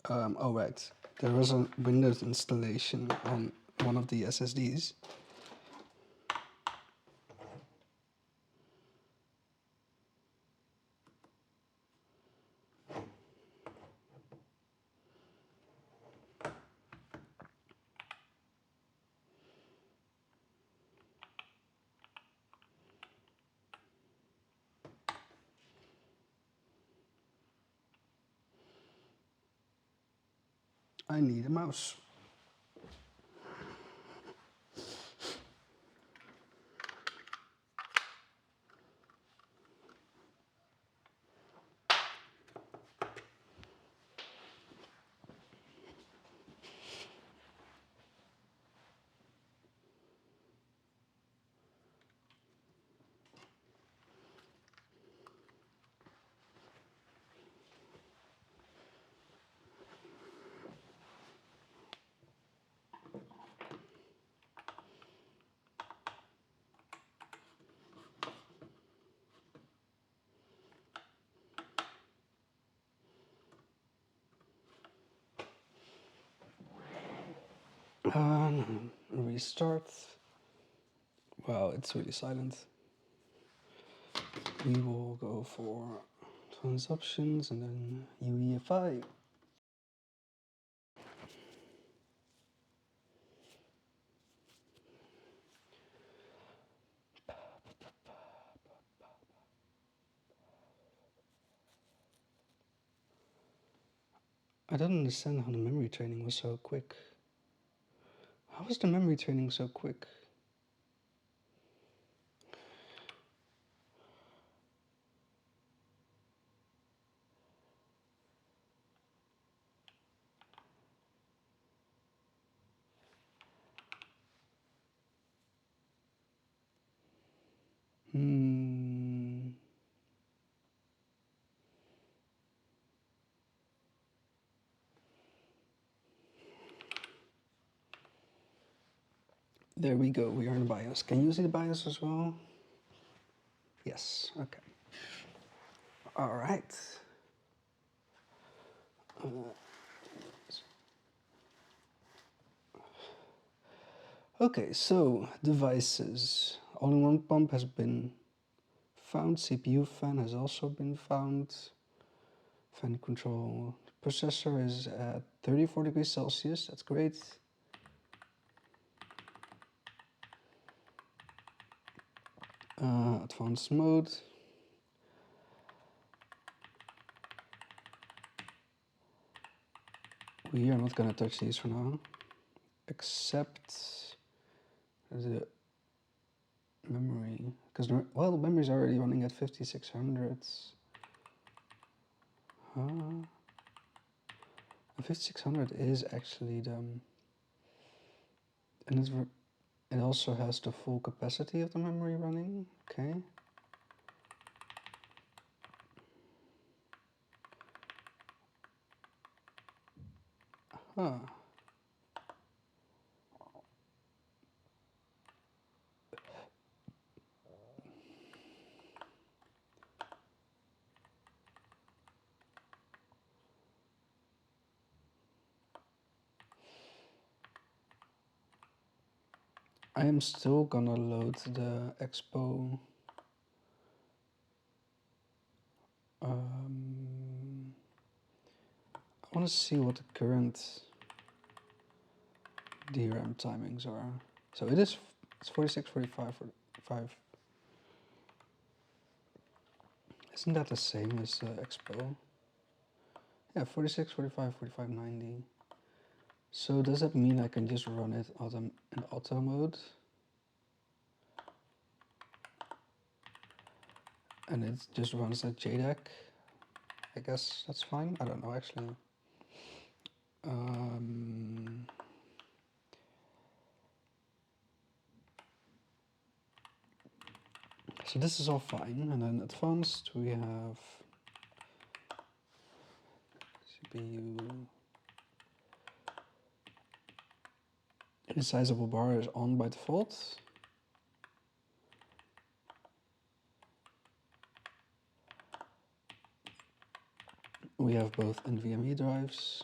Oh right, there was a Windows installation on one of the SSDs. I need a mouse. Restart. Wow, it's really silent. We will go for advanced options and then UEFI. I don't understand how the memory training was so quick. How was the memory training so quick? There we go, we are in BIOS. Can you see the BIOS as well? Yes, okay. All right. Okay, so devices. All-in-one pump has been found. CPU fan has also been found. Fan control. The processor is at 34 degrees Celsius. That's great. Advanced mode. We are not gonna touch these for now, except the memory, because well, the memory is already running at 5600. The 5600 is actually the, and it also has the full capacity of the memory running. Okay. Huh. I am still gonna load the Expo I want to see what the current DRAM timings are. So it's 46, 45, 45. Isn't that the same as Expo? Yeah, 46, 45, 45, 90. So does that mean I can just run it in auto mode? And it just runs at JDEC? I guess that's fine. I don't know actually. So this is all fine, and then advanced we have CPU. Resizable bar is on by default. We have both NVMe drives.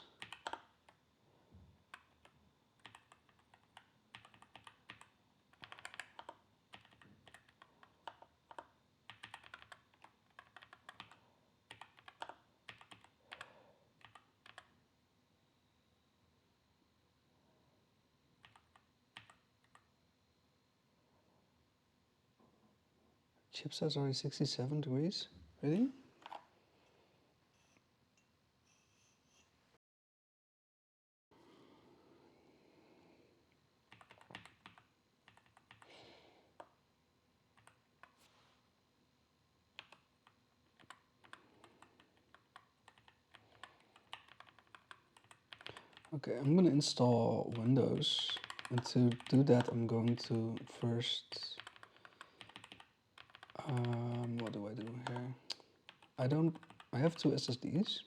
Chipset's already 67 degrees. Really? Okay, I'm gonna install Windows. And to do that, I'm going to first, what do I do here? I have two SSDs.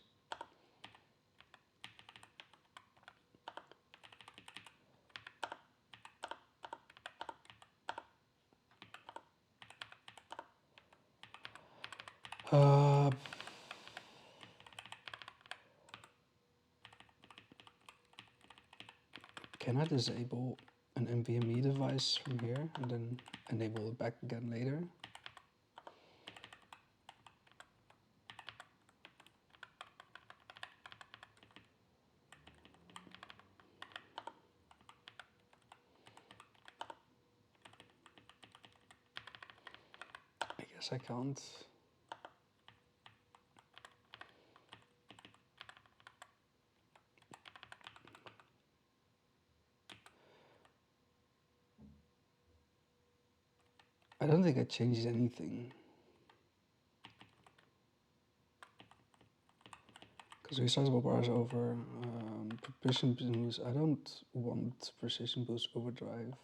Can I disable an NVMe device from here and then enable it back again later? I guess I can't. I don't think it changes anything. Because resizable bar is over. Precision boost. I don't want precision boost overdrive,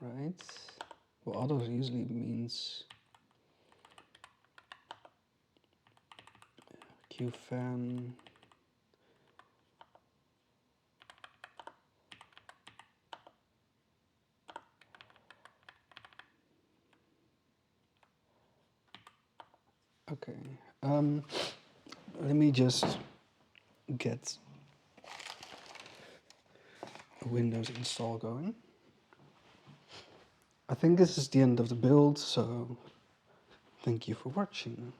right? Well, auto usually means QFan. Okay. Let me just get a Windows install going. I think this is the end of the build, so thank you for watching.